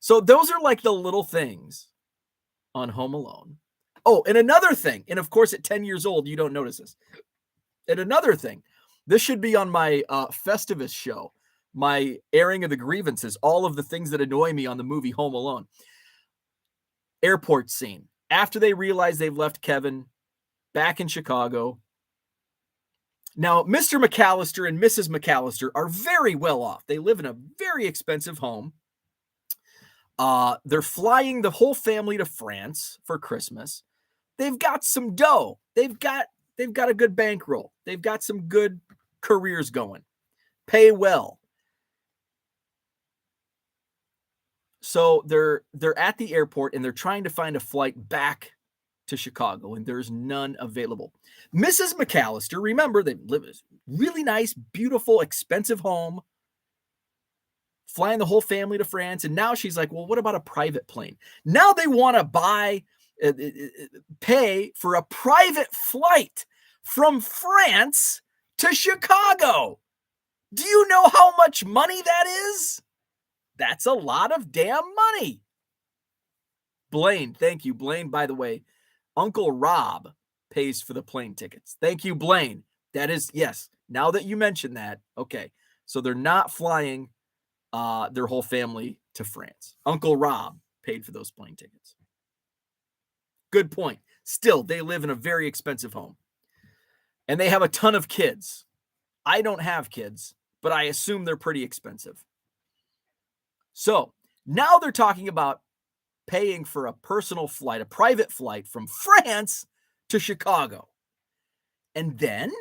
So those are like the little things on Home Alone. Oh, and another thing, and of course at 10 years old, you don't notice this. And another thing, this should be on my Festivus show, my airing of the grievances, all of the things that annoy me on the movie Home Alone. Airport scene. After they realize they've left Kevin back in Chicago. Now, Mr. McAllister and Mrs. McAllister are very well off. They live in a very expensive home. They're flying the whole family to France for Christmas. They've got some dough. They've got a good bankroll. They've got some good careers going. Pay well. So they're at the airport, and they're trying to find a flight back to Chicago, and there's none available. Mrs. McAllister, remember, they live in a really nice, beautiful, expensive home, flying the whole family to France, and now she's like, well, what about a private plane? Now they want to pay for a private flight from France to Chicago. Do you know how much money that is? That's a lot of damn money. Blaine, thank you. Blaine, by the way, Uncle Rob pays for the plane tickets. Thank you, Blaine. That is, yes, now that you mention that, okay. So they're not flying their whole family to France. Uncle Rob paid for those plane tickets. Good point. Still, they live in a very expensive home. And they have a ton of kids. I don't have kids, but I assume they're pretty expensive. So now they're talking about paying for a personal flight, a private flight from France to Chicago. And then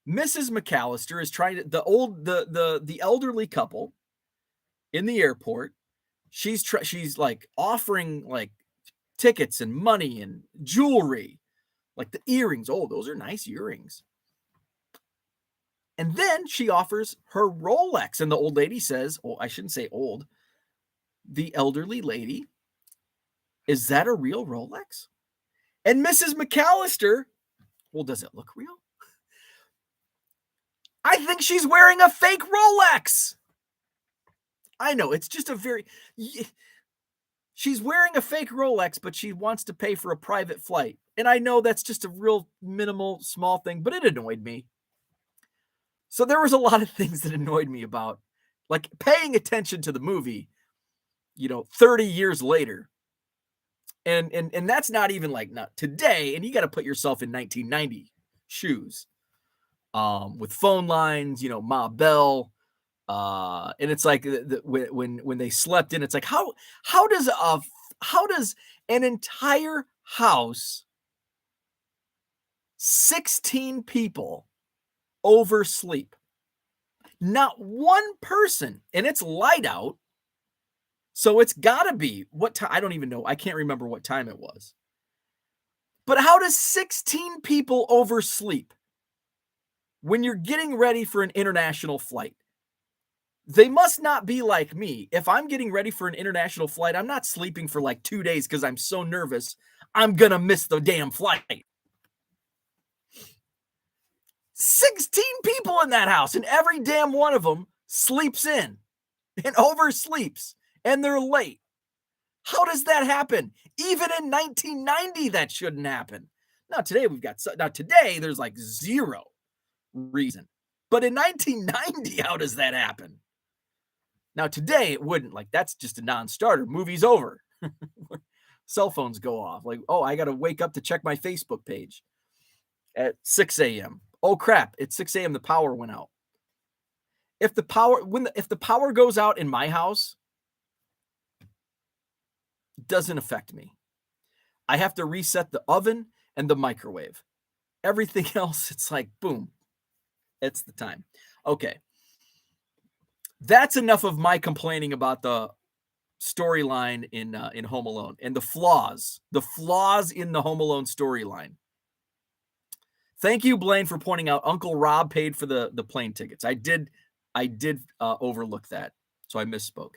Mrs. McAllister is trying to the elderly couple in the airport. She's like offering like tickets and money and jewelry, like the earrings. Oh, those are nice earrings. And then she offers her Rolex, and the old lady says, "Oh, I shouldn't say old. The elderly lady, is that a real Rolex?" And Mrs. McAllister, well, does it look real? I think she's wearing a fake Rolex. I know, it's just a very... She's wearing a fake Rolex, but she wants to pay for a private flight. And I know that's just a real minimal, small thing, but it annoyed me. So there was a lot of things that annoyed me about, like, paying attention to the movie, 30 years later. And that's not even like not today. And you got to put yourself in 1990 shoes, with phone lines, Ma Bell, and it's like when they slept in, it's like how does an entire house, 16 people, oversleep? Not one person, and it's light out. So it's got to be what time? I don't even know. I can't remember what time it was. But how does 16 people oversleep when you're getting ready for an international flight? They must not be like me. If I'm getting ready for an international flight, I'm not sleeping for like 2 days because I'm so nervous I'm going to miss the damn flight. 16 people in that house, and every damn one of them sleeps in and oversleeps, and they're late. How does that happen? Even in 1990, that shouldn't happen. Now today there's like zero reason. But in 1990, how does that happen? Now today it wouldn't. Like, that's just a non-starter. Movie's over. Cell phones go off. Like, oh, I got to wake up to check my Facebook page at 6 a.m. Oh crap, it's 6 a.m. the power went out. If the power goes out in my house, it doesn't affect me. I have to reset the oven and the microwave. Everything else, it's like boom. It's the time. Okay. That's enough of my complaining about the storyline in Home Alone and the flaws in the Home Alone storyline. Thank you, Blaine, for pointing out Uncle Rob paid for the plane tickets. I did overlook that, so I misspoke.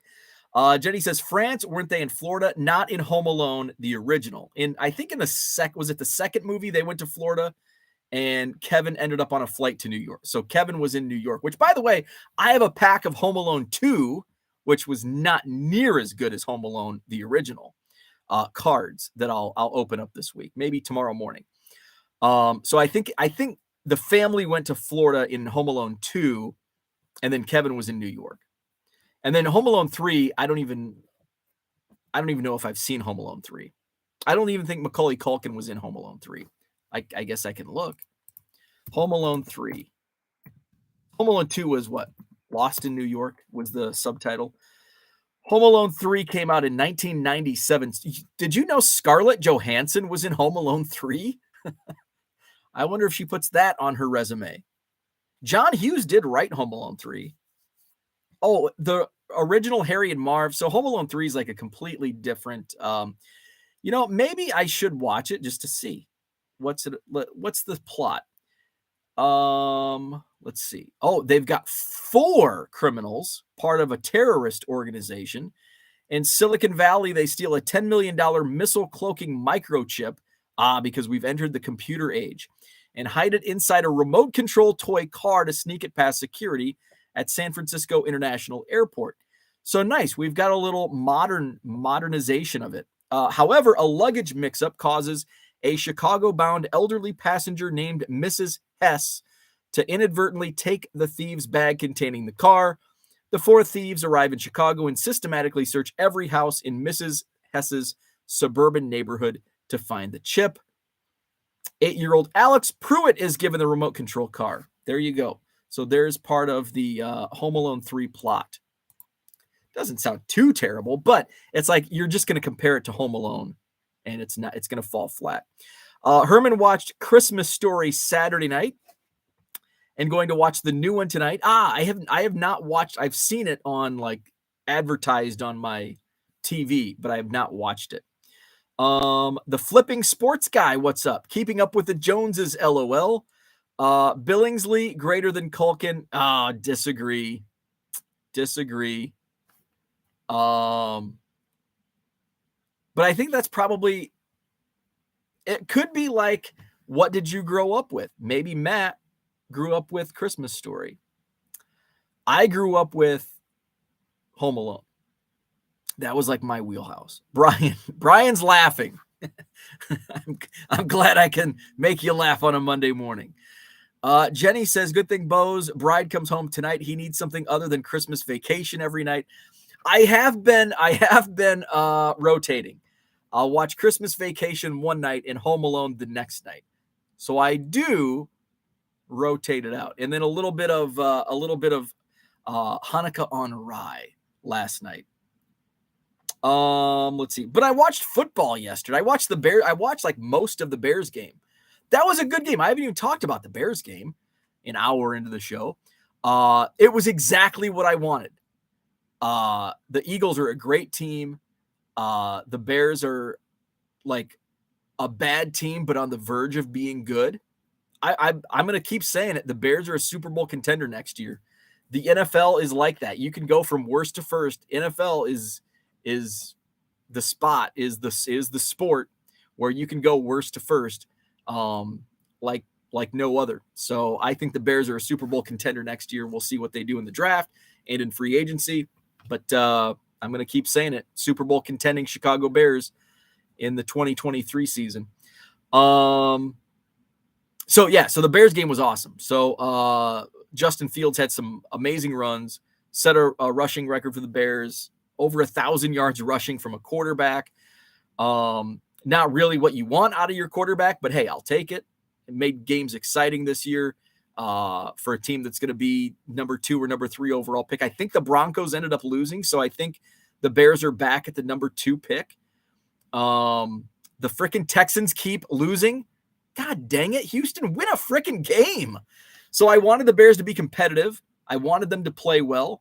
Jenny says, France, weren't they in Florida? Not in Home Alone, the original. I think in the second movie they went to Florida, and Kevin ended up on a flight to New York. So Kevin was in New York, which, by the way, I have a pack of Home Alone 2, which was not near as good as Home Alone, the original, cards that I'll open up this week, maybe tomorrow morning. So I think the family went to Florida in Home Alone 2, and then Kevin was in New York. And then Home Alone 3, I don't even know if I've seen Home Alone 3. I don't even think Macaulay Culkin was in Home Alone 3. I guess I can look. Home Alone 3. Home Alone 2 was what? Lost in New York was the subtitle. Home Alone 3 came out in 1997. Did you know Scarlett Johansson was in Home Alone 3? I wonder if she puts that on her resume. John Hughes did write Home Alone 3. Oh, the original Harry and Marv. So Home Alone 3 is like a completely different, maybe I should watch it just to see. What's the plot? Let's see. Oh, they've got 4 criminals, part of a terrorist organization. In Silicon Valley, they steal a $10 million missile cloaking microchip, because we've entered the computer age, and hide it inside a remote control toy car to sneak it past security at San Francisco International Airport. So nice. We've got a little modernization of it. However, a luggage mix-up causes a Chicago-bound elderly passenger named Mrs. Hess to inadvertently take the thieves' bag containing the car. The 4 thieves arrive in Chicago and systematically search every house in Mrs. Hess's suburban neighborhood to find the chip. 8-year-old Alex Pruitt is given the remote control car. There you go. So there's part of the Home Alone 3 plot. Doesn't sound too terrible, but it's like you're just going to compare it to Home Alone, and it's not. It's going to fall flat. Herman watched Christmas Story Saturday night and going to watch the new one tonight. I have not watched. I've seen it on like advertised on my TV, but I have not watched it. The Flipping Sports Guy, what's up? Keeping Up with the Joneses, LOL. Billingsley greater than Culkin. Disagree. But I think that's probably, it could be like, what did you grow up with? Maybe Matt grew up with Christmas Story. I grew up with Home Alone. That was like my wheelhouse. Brian's laughing. I'm glad I can make you laugh on a Monday morning. Jenny says, good thing Bo's bride comes home tonight. He needs something other than Christmas Vacation every night. I have been rotating. I'll watch Christmas Vacation one night and Home Alone the next night. So I do rotate it out. And then a little bit of Hanukkah on Rye last night. Let's see. But I watched football yesterday. I watched the Bears. I watched like most of the Bears game. That was a good game. I haven't even talked about the Bears game an hour into the show. It was exactly what I wanted. The Eagles are a great team. The Bears are like a bad team, but on the verge of being good. I'm going to keep saying it. The Bears are a Super Bowl contender next year. The NFL is like that. You can go from worst to first. NFL is the spot, is the sport where you can go worst to first, like no other. So I think the Bears are a Super Bowl contender next year. We'll see what they do in the draft and in free agency. But I'm going to keep saying it. Super Bowl contending Chicago Bears in the 2023 season. So the Bears game was awesome. So Justin Fields had some amazing runs, set a rushing record for the Bears, over 1,000 yards rushing from a quarterback. Not really what you want out of your quarterback, but hey, I'll take it. It made games exciting this year for a team that's going to be number 2 or number 3 overall pick. I think the Broncos ended up losing, so I think the Bears are back at the number 2 pick. The freaking Texans keep losing. God dang it, Houston, win a freaking game. So I wanted the Bears to be competitive. I wanted them to play well.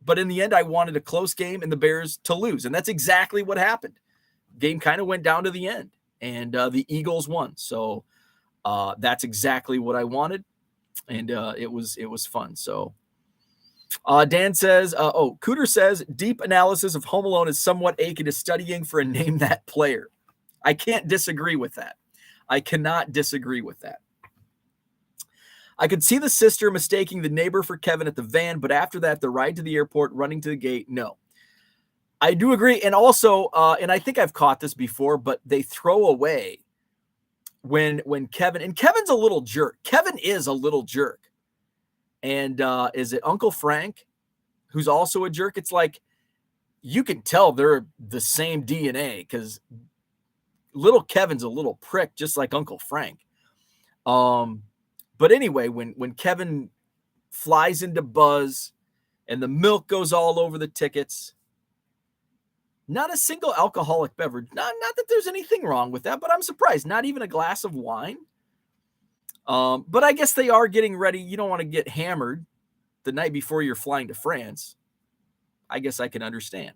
But in the end, I wanted a close game and the Bears to lose. And that's exactly what happened. Game kind of went down to the end. And the Eagles won. So that's exactly what I wanted. And it was fun. So Dan says, Cooter says, deep analysis of Home Alone is somewhat akin to studying for a name that player. I can't disagree with that. I cannot disagree with that. I could see the sister mistaking the neighbor for Kevin at the van, but after that, the ride to the airport, running to the gate, no. I do agree. And also, and I think I've caught this before, but they throw away when Kevin, and Kevin's a little jerk. Kevin is a little jerk. And is it Uncle Frank, who's also a jerk? It's like, you can tell they're the same DNA because little Kevin's a little prick, just like Uncle Frank. But anyway, when Kevin flies into Buzz and the milk goes all over the tickets, not a single alcoholic beverage. Not that there's anything wrong with that, but I'm surprised. Not even a glass of wine. But I guess they are getting ready. You don't want to get hammered the night before you're flying to France. I guess I can understand.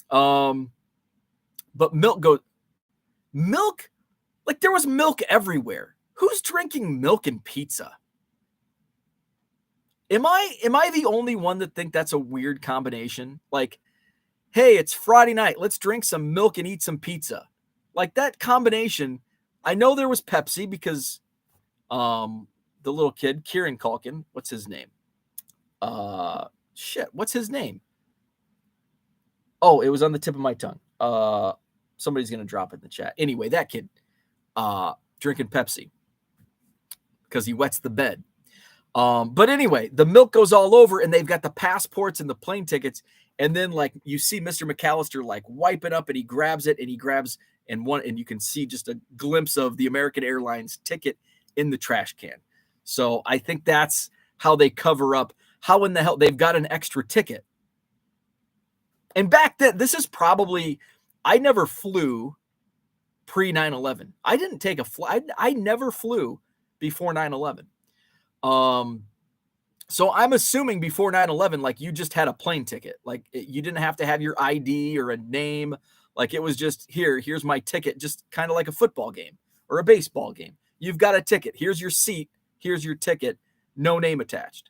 But milk, like there was milk everywhere. Who's drinking milk and pizza? Am I the only one that think that's a weird combination? Like, hey, it's Friday night. Let's drink some milk and eat some pizza. Like that combination. I know there was Pepsi because the little kid, Kieran Culkin, what's his name? What's his name? Oh, it was on the tip of my tongue. Somebody's going to drop it in the chat. Anyway, that kid drinking Pepsi because he wets the bed. But anyway, the milk goes all over and they've got the passports and the plane tickets. And then like you see Mr. McAllister like wipe it up and he grabs it and and you can see just a glimpse of the American Airlines ticket in the trash can. So I think that's how they cover up how in the hell they've got an extra ticket. And back then, this is probably, I never flew pre 9/11. I didn't take a flight. I never flew before 9/11. So I'm assuming before 9/11, like you just had a plane ticket. Like you didn't have to have your ID or a name. Like it was just here's my ticket, just kind of like a football game or a baseball game. You've got a ticket. Here's your seat. Here's your ticket. No name attached.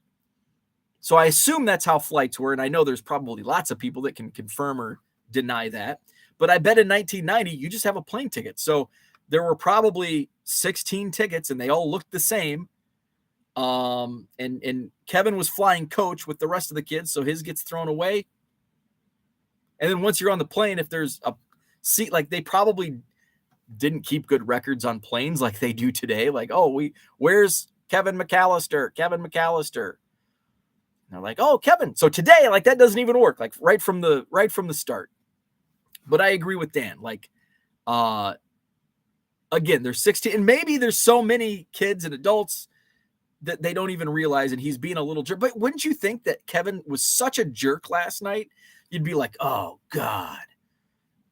So I assume that's how flights were. And I know there's probably lots of people that can confirm or deny that. But I bet in 1990, you just have a plane ticket. So there were probably 16 tickets and they all looked the same. And Kevin was flying coach with the rest of the kids, so his gets thrown away. And then once you're on the plane, if there's a seat, like they probably didn't keep good records on planes like they do today. Like, oh, where's Kevin McAllister? Kevin McAllister. And they're like, oh, Kevin. So today, like that doesn't even work, like right from the start. But I agree with Dan. Like, again, there's 16, and maybe there's so many kids and adults that they don't even realize, and he's being a little jerk. But wouldn't you think that Kevin was such a jerk last night? You'd be like, oh, God,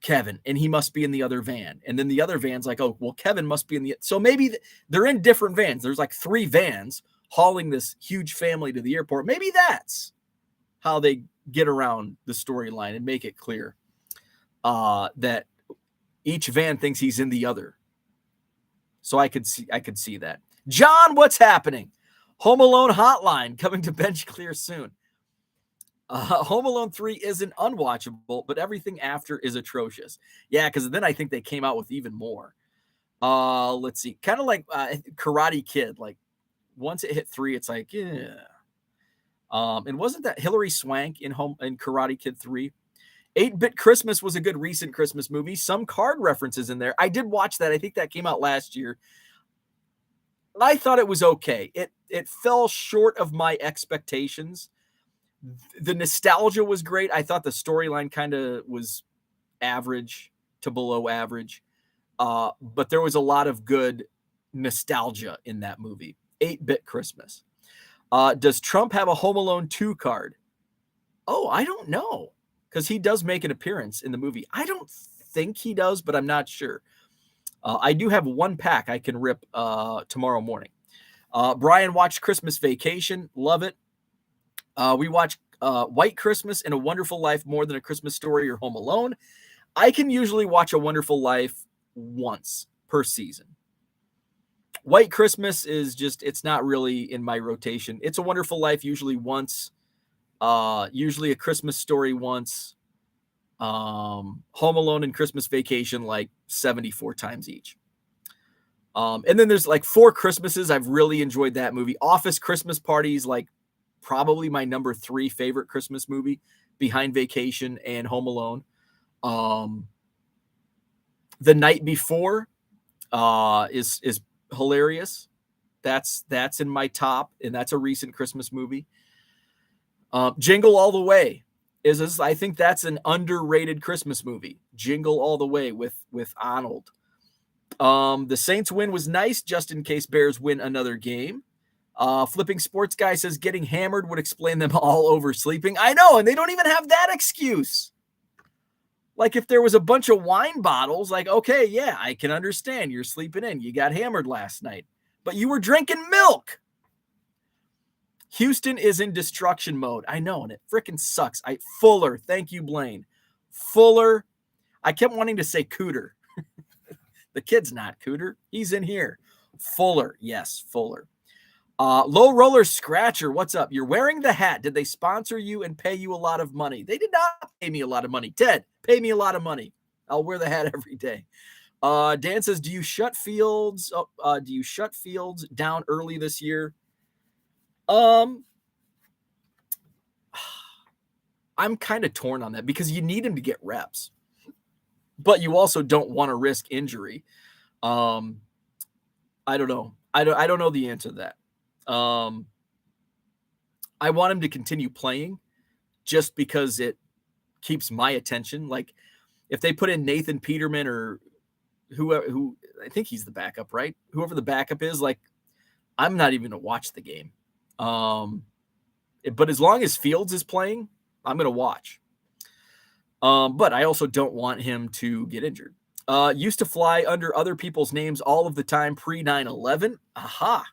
Kevin, and he must be in the other van. And then the other van's like, oh, well, Kevin must be in the – so maybe they're in different vans. There's like 3 vans hauling this huge family to the airport. Maybe that's how they get around the storyline and make it clear that each van thinks he's in the other. So I could see that. John, what's happening? Home Alone Hotline coming to Bench Clear soon. Home Alone 3 isn't unwatchable, but everything after is atrocious. Yeah, because then I think they came out with even more. Let's see. Kind of like Karate Kid. Like, once it hit 3, it's like, yeah. And wasn't that Hilary Swank in Karate Kid 3? 8-Bit Christmas was a good recent Christmas movie. Some card references in there. I did watch that. I think that came out last year. I thought it was okay. It fell short of my expectations. The nostalgia was great. I thought the storyline kind of was average to below average. But there was a lot of good nostalgia in that movie. 8-Bit Christmas. Does Trump have a Home Alone 2 card? Oh, I don't know. Because he does make an appearance in the movie. I don't think he does, but I'm not sure. I do have 1 pack I can rip tomorrow morning. Brian watched Christmas Vacation. Love it. We watch White Christmas and A Wonderful Life more than A Christmas Story or Home Alone. I can usually watch A Wonderful Life once per season. White Christmas is just, it's not really in my rotation. It's A Wonderful Life usually once. Usually A Christmas Story once. Home Alone and Christmas Vacation like 74 times each. And then there's like 4 Christmases. I've really enjoyed that movie. Office Christmas Party is like probably my number 3 favorite Christmas movie behind Vacation and Home Alone. The Night Before is hilarious. That's in my top, and that's a recent Christmas movie. Jingle All the Way is I think that's an underrated Christmas movie. Jingle All the Way with Arnold. The Saints win was nice, just in case Bears win another game. Flipping Sports Guy says getting hammered would explain them all oversleeping. I know, and they don't even have that excuse. Like if there was a bunch of wine bottles, like, okay, yeah, I can understand you're sleeping in. You got hammered last night, but you were drinking milk. Houston is in destruction mode. I know, and it freaking sucks. Fuller, thank you, Blaine. Fuller, I kept wanting to say Cooter. The kid's not Cooter. He's in here. Fuller, yes, Fuller. Low Roller Scratcher, what's up? You're wearing the hat. Did they sponsor you and pay you a lot of money? They did not pay me a lot of money. Ted, pay me a lot of money. I'll wear the hat every day. Dan says, do you shut Fields down early this year? I'm kind of torn on that because you need him to get reps, but you also don't want to risk injury. I don't know. I don't know the answer to that. I want him to continue playing just because it keeps my attention. Like if they put in Nathan Peterman or who I think he's the backup, right? Whoever the backup is, like I'm not even going to watch the game. But as long as Fields is playing, I'm going to watch. But I also don't want him to get injured. Used to fly under other people's names all of the time pre 9/11. Aha.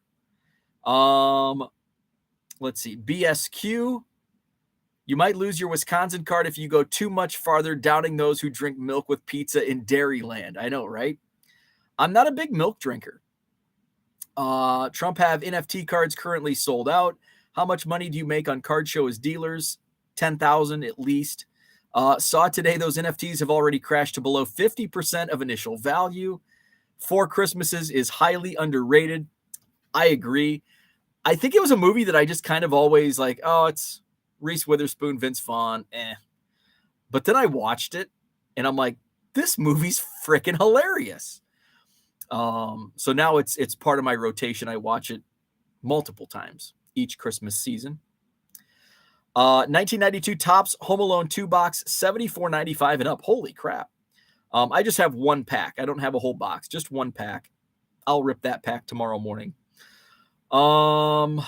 Let's see. BSQ. You might lose your Wisconsin card if you go too much farther, doubting those who drink milk with pizza in Dairyland. I know, right? I'm not a big milk drinker. Trump have NFT cards currently sold out. How much money do you make on card show as dealers? 10,000 at least. Saw today those NFTs have already crashed to below 50% of initial value. Four Christmases is highly underrated. I agree. I think it was a movie that I just kind of always like, oh, it's Reese Witherspoon, Vince Vaughn, But then I watched it, and I'm like, this movie's freaking hilarious. So now it's part of my rotation. I watch it multiple times each Christmas season. 1992 Topps Home Alone 2 box, $74.95 and up. Holy crap. I just have one pack. I don't have a whole box, just one pack. I'll rip that pack tomorrow morning. So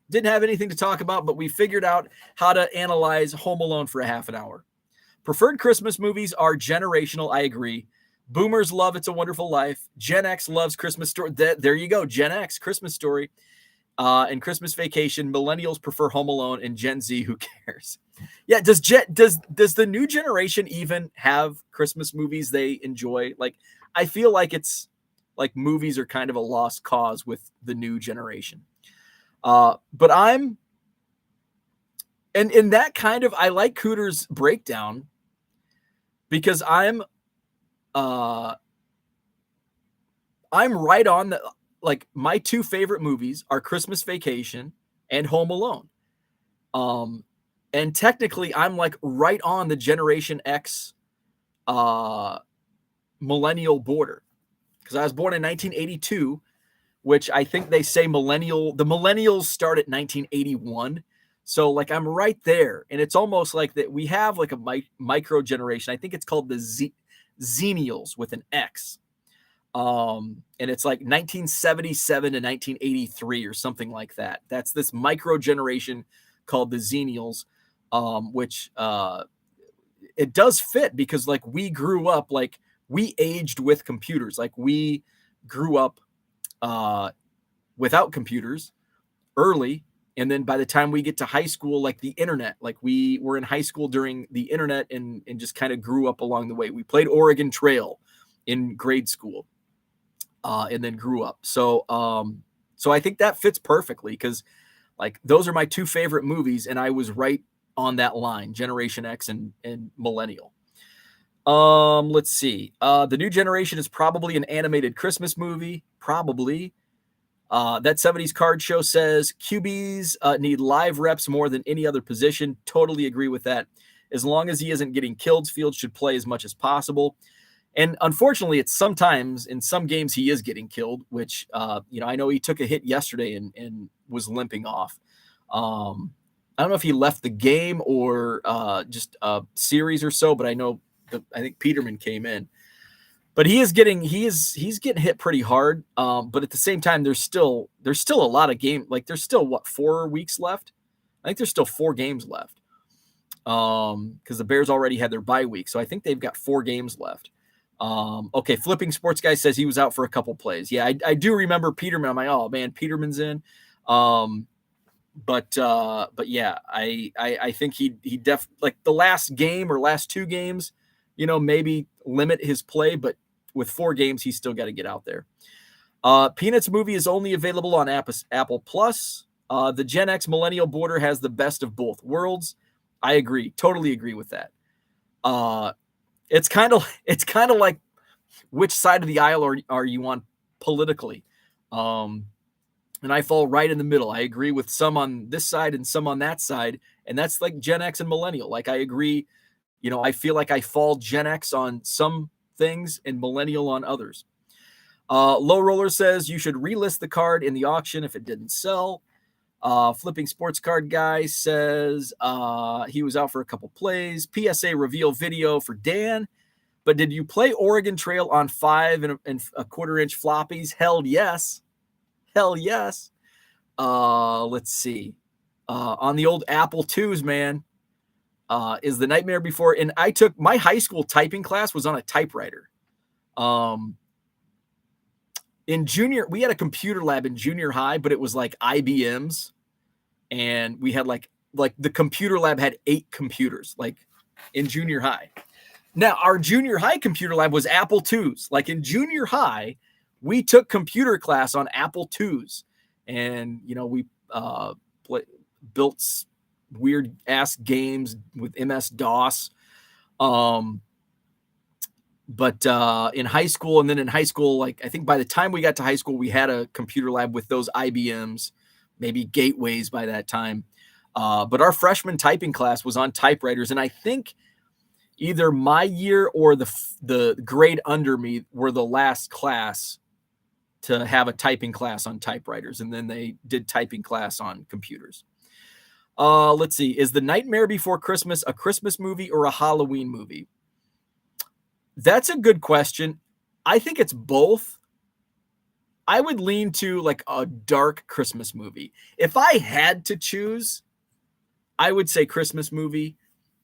didn't have anything to talk about, but we figured out how to analyze Home Alone for a half an hour. Preferred Christmas movies are generational. I agree. Boomers love It's a Wonderful Life. Gen X loves Christmas Story. There you go. Gen X, Christmas Story, and Christmas Vacation. Millennials prefer Home Alone, and Gen Z, who cares? Yeah. Does the new generation even have Christmas movies they enjoy? Like, I feel like it's like movies are kind of a lost cause with the new generation. But I'm, and in that kind of, I like Cooter's breakdown because I'm right on the, like, my two favorite movies are Christmas Vacation and Home Alone. And technically I'm like right on the Generation X, millennial border because I was born in 1982. Which I think they say the millennials start at 1981. So like I'm right there. And it's almost like that we have like a micro generation. I think it's called the Xennials with an X. And it's like 1977 to 1983 or something like that. That's this micro generation called the Xennials, which it does fit because like we grew up, like we aged with computers. Like we grew up without computers early. And then by the time we get to high school, like the internet, like we were in high school during the internet and just kind of grew up along the way. We played Oregon Trail in grade school and then grew up. So I think that fits perfectly because like those are my two favorite movies. And I was right on that line, Generation X and millennial. Let's see. The new generation is probably an animated Christmas movie. Probably. That 70s card show says QBs need live reps more than any other position. Totally agree with that. As long as he isn't getting killed, Fields should play as much as possible. And unfortunately, it's sometimes in some games he is getting killed, which, I know he took a hit yesterday and was limping off. I don't know if he left the game or just a series or so, but I know I think Peterman came in, but he's getting hit pretty hard. But at the same time, there's still a lot of game. Like there's still 4 weeks left. I think there's still 4 games left. Because the Bears already had their bye week. So I think they've got 4 games left. Okay. Flipping Sports Guy says he was out for a couple plays. Yeah. I do remember Peterman. I'm like, oh man, Peterman's in. But yeah, I think he like the last game or last 2 games, maybe limit his play, but with 4 games, he's still got to get out there. Peanuts movie is only available on Apple Plus. The Gen X millennial border has the best of both worlds. I agree. Totally agree with that. It's kind of like which side of the aisle are you on politically? And I fall right in the middle. I agree with some on this side and some on that side. And that's like Gen X and millennial. Like I agree, I feel like I fall Gen X on some things and millennial on others. Low Roller says you should relist the card in the auction if it didn't sell. Flipping Sports Card Guy says he was out for a couple plays. PSA reveal video for Dan. But did you play Oregon Trail on 5 and a quarter inch floppies? Hell yes. Hell yes. Let's see. On the old Apple IIs, man. is the nightmare before. And I took my high school typing class was on a typewriter. We had a computer lab in junior high, but it was like IBM's, and we had like the computer lab had 8 computers, like in junior high. Now, our junior high computer lab was Apple IIs. Like in junior high, we took computer class on Apple IIs, and we built weird ass games with MS DOS. But in high school, and then in high school, like I think by the time we got to high school, we had a computer lab with those IBMs, maybe gateways by that time. But our freshman typing class was on typewriters, and I think either my year or the grade under me were the last class to have a typing class on typewriters, and then they did typing class on computers. Let's see. Is The Nightmare Before Christmas a Christmas movie or a Halloween movie? That's a good question. I think it's both. I would lean to like a dark Christmas movie. If I had to choose, I would say Christmas movie,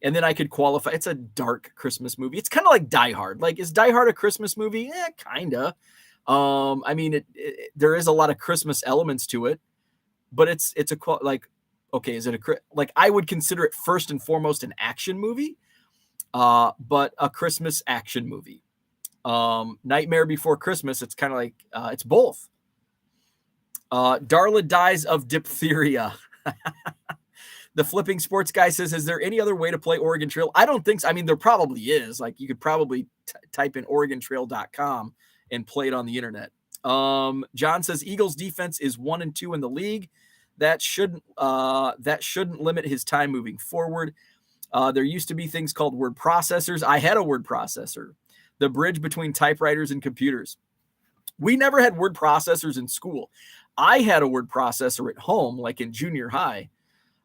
and then I could qualify. It's a dark Christmas movie. It's kind of like Die Hard. Like, is Die Hard a Christmas movie? Kind of. I mean, there is a lot of Christmas elements to it, but it's like, okay, is it like I would consider it first and foremost an action movie, but a Christmas action movie. Nightmare Before Christmas, it's kind of like it's both. Darla dies of diphtheria. The Flipping Sports guy says, is there any other way to play Oregon Trail? I don't think so. I mean, there probably is. Like, you could probably type in OregonTrail.com and play it on the internet. John says Eagles defense is 1-2 in the league. That shouldn't limit his time moving forward. There used to be things called word processors. I had a word processor, the bridge between typewriters and computers. We never had word processors in school. I had a word processor at home, like in junior high.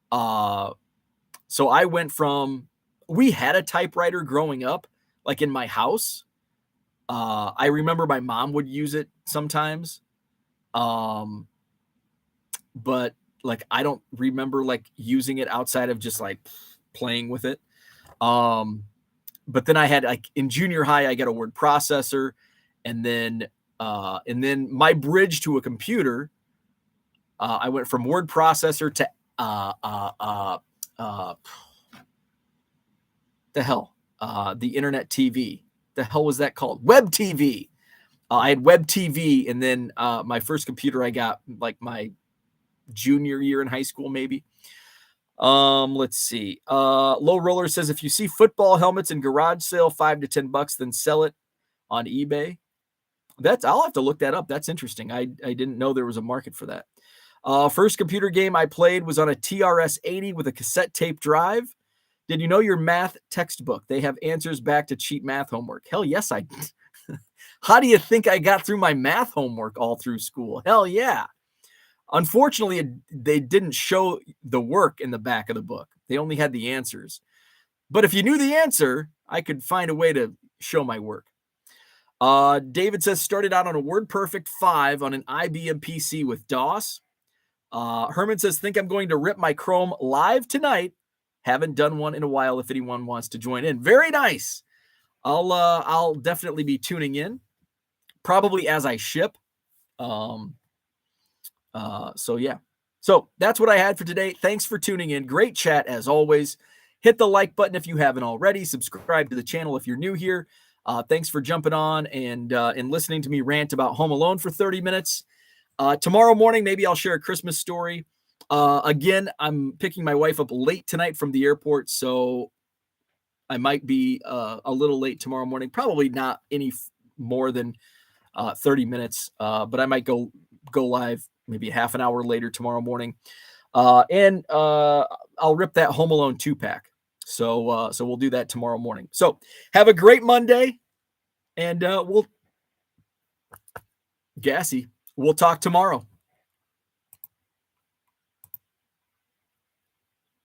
So I went from, we had a typewriter growing up, like in my house. I remember my mom would use it sometimes. But like, I don't remember like using it outside of just like playing with it. But then I had like in junior high, I got a word processor, and then my bridge to a computer, I went from word processor to the internet TV. The hell was that called? Web TV. I had web TV, and then my first computer I got like my junior year in high school, maybe. Let's see. Low Roller says, if you see football helmets in garage sale, $5 to $10, then sell it on eBay. I'll have to look that up. That's interesting. I didn't know there was a market for that. First computer game I played was on a TRS-80 with a cassette tape drive. Did you know your math textbook? They have answers back to cheap math homework. Hell yes, I did. How do you think I got through my math homework all through school? Hell yeah. Unfortunately, they didn't show the work in the back of the book. They only had the answers. But if you knew the answer, I could find a way to show my work. David says, started out on a WordPerfect 5 on an IBM PC with DOS. Herman says, think I'm going to rip my Chrome live tonight. Haven't done one in a while if anyone wants to join in. Very nice. I'll definitely be tuning in, probably as I ship. So yeah. So that's what I had for today. Thanks for tuning in. Great chat as always. Hit the like button if you haven't already. Subscribe to the channel if you're new here. Thanks for jumping on and listening to me rant about Home Alone for 30 minutes. Tomorrow morning, maybe I'll share a Christmas story. Again, I'm picking my wife up late tonight from the airport, so I might be a little late tomorrow morning. Probably not any more than 30 minutes, but I might go live maybe half an hour later tomorrow morning. And I'll rip that Home Alone 2-pack. So we'll do that tomorrow morning. So have a great Monday, and we'll talk tomorrow.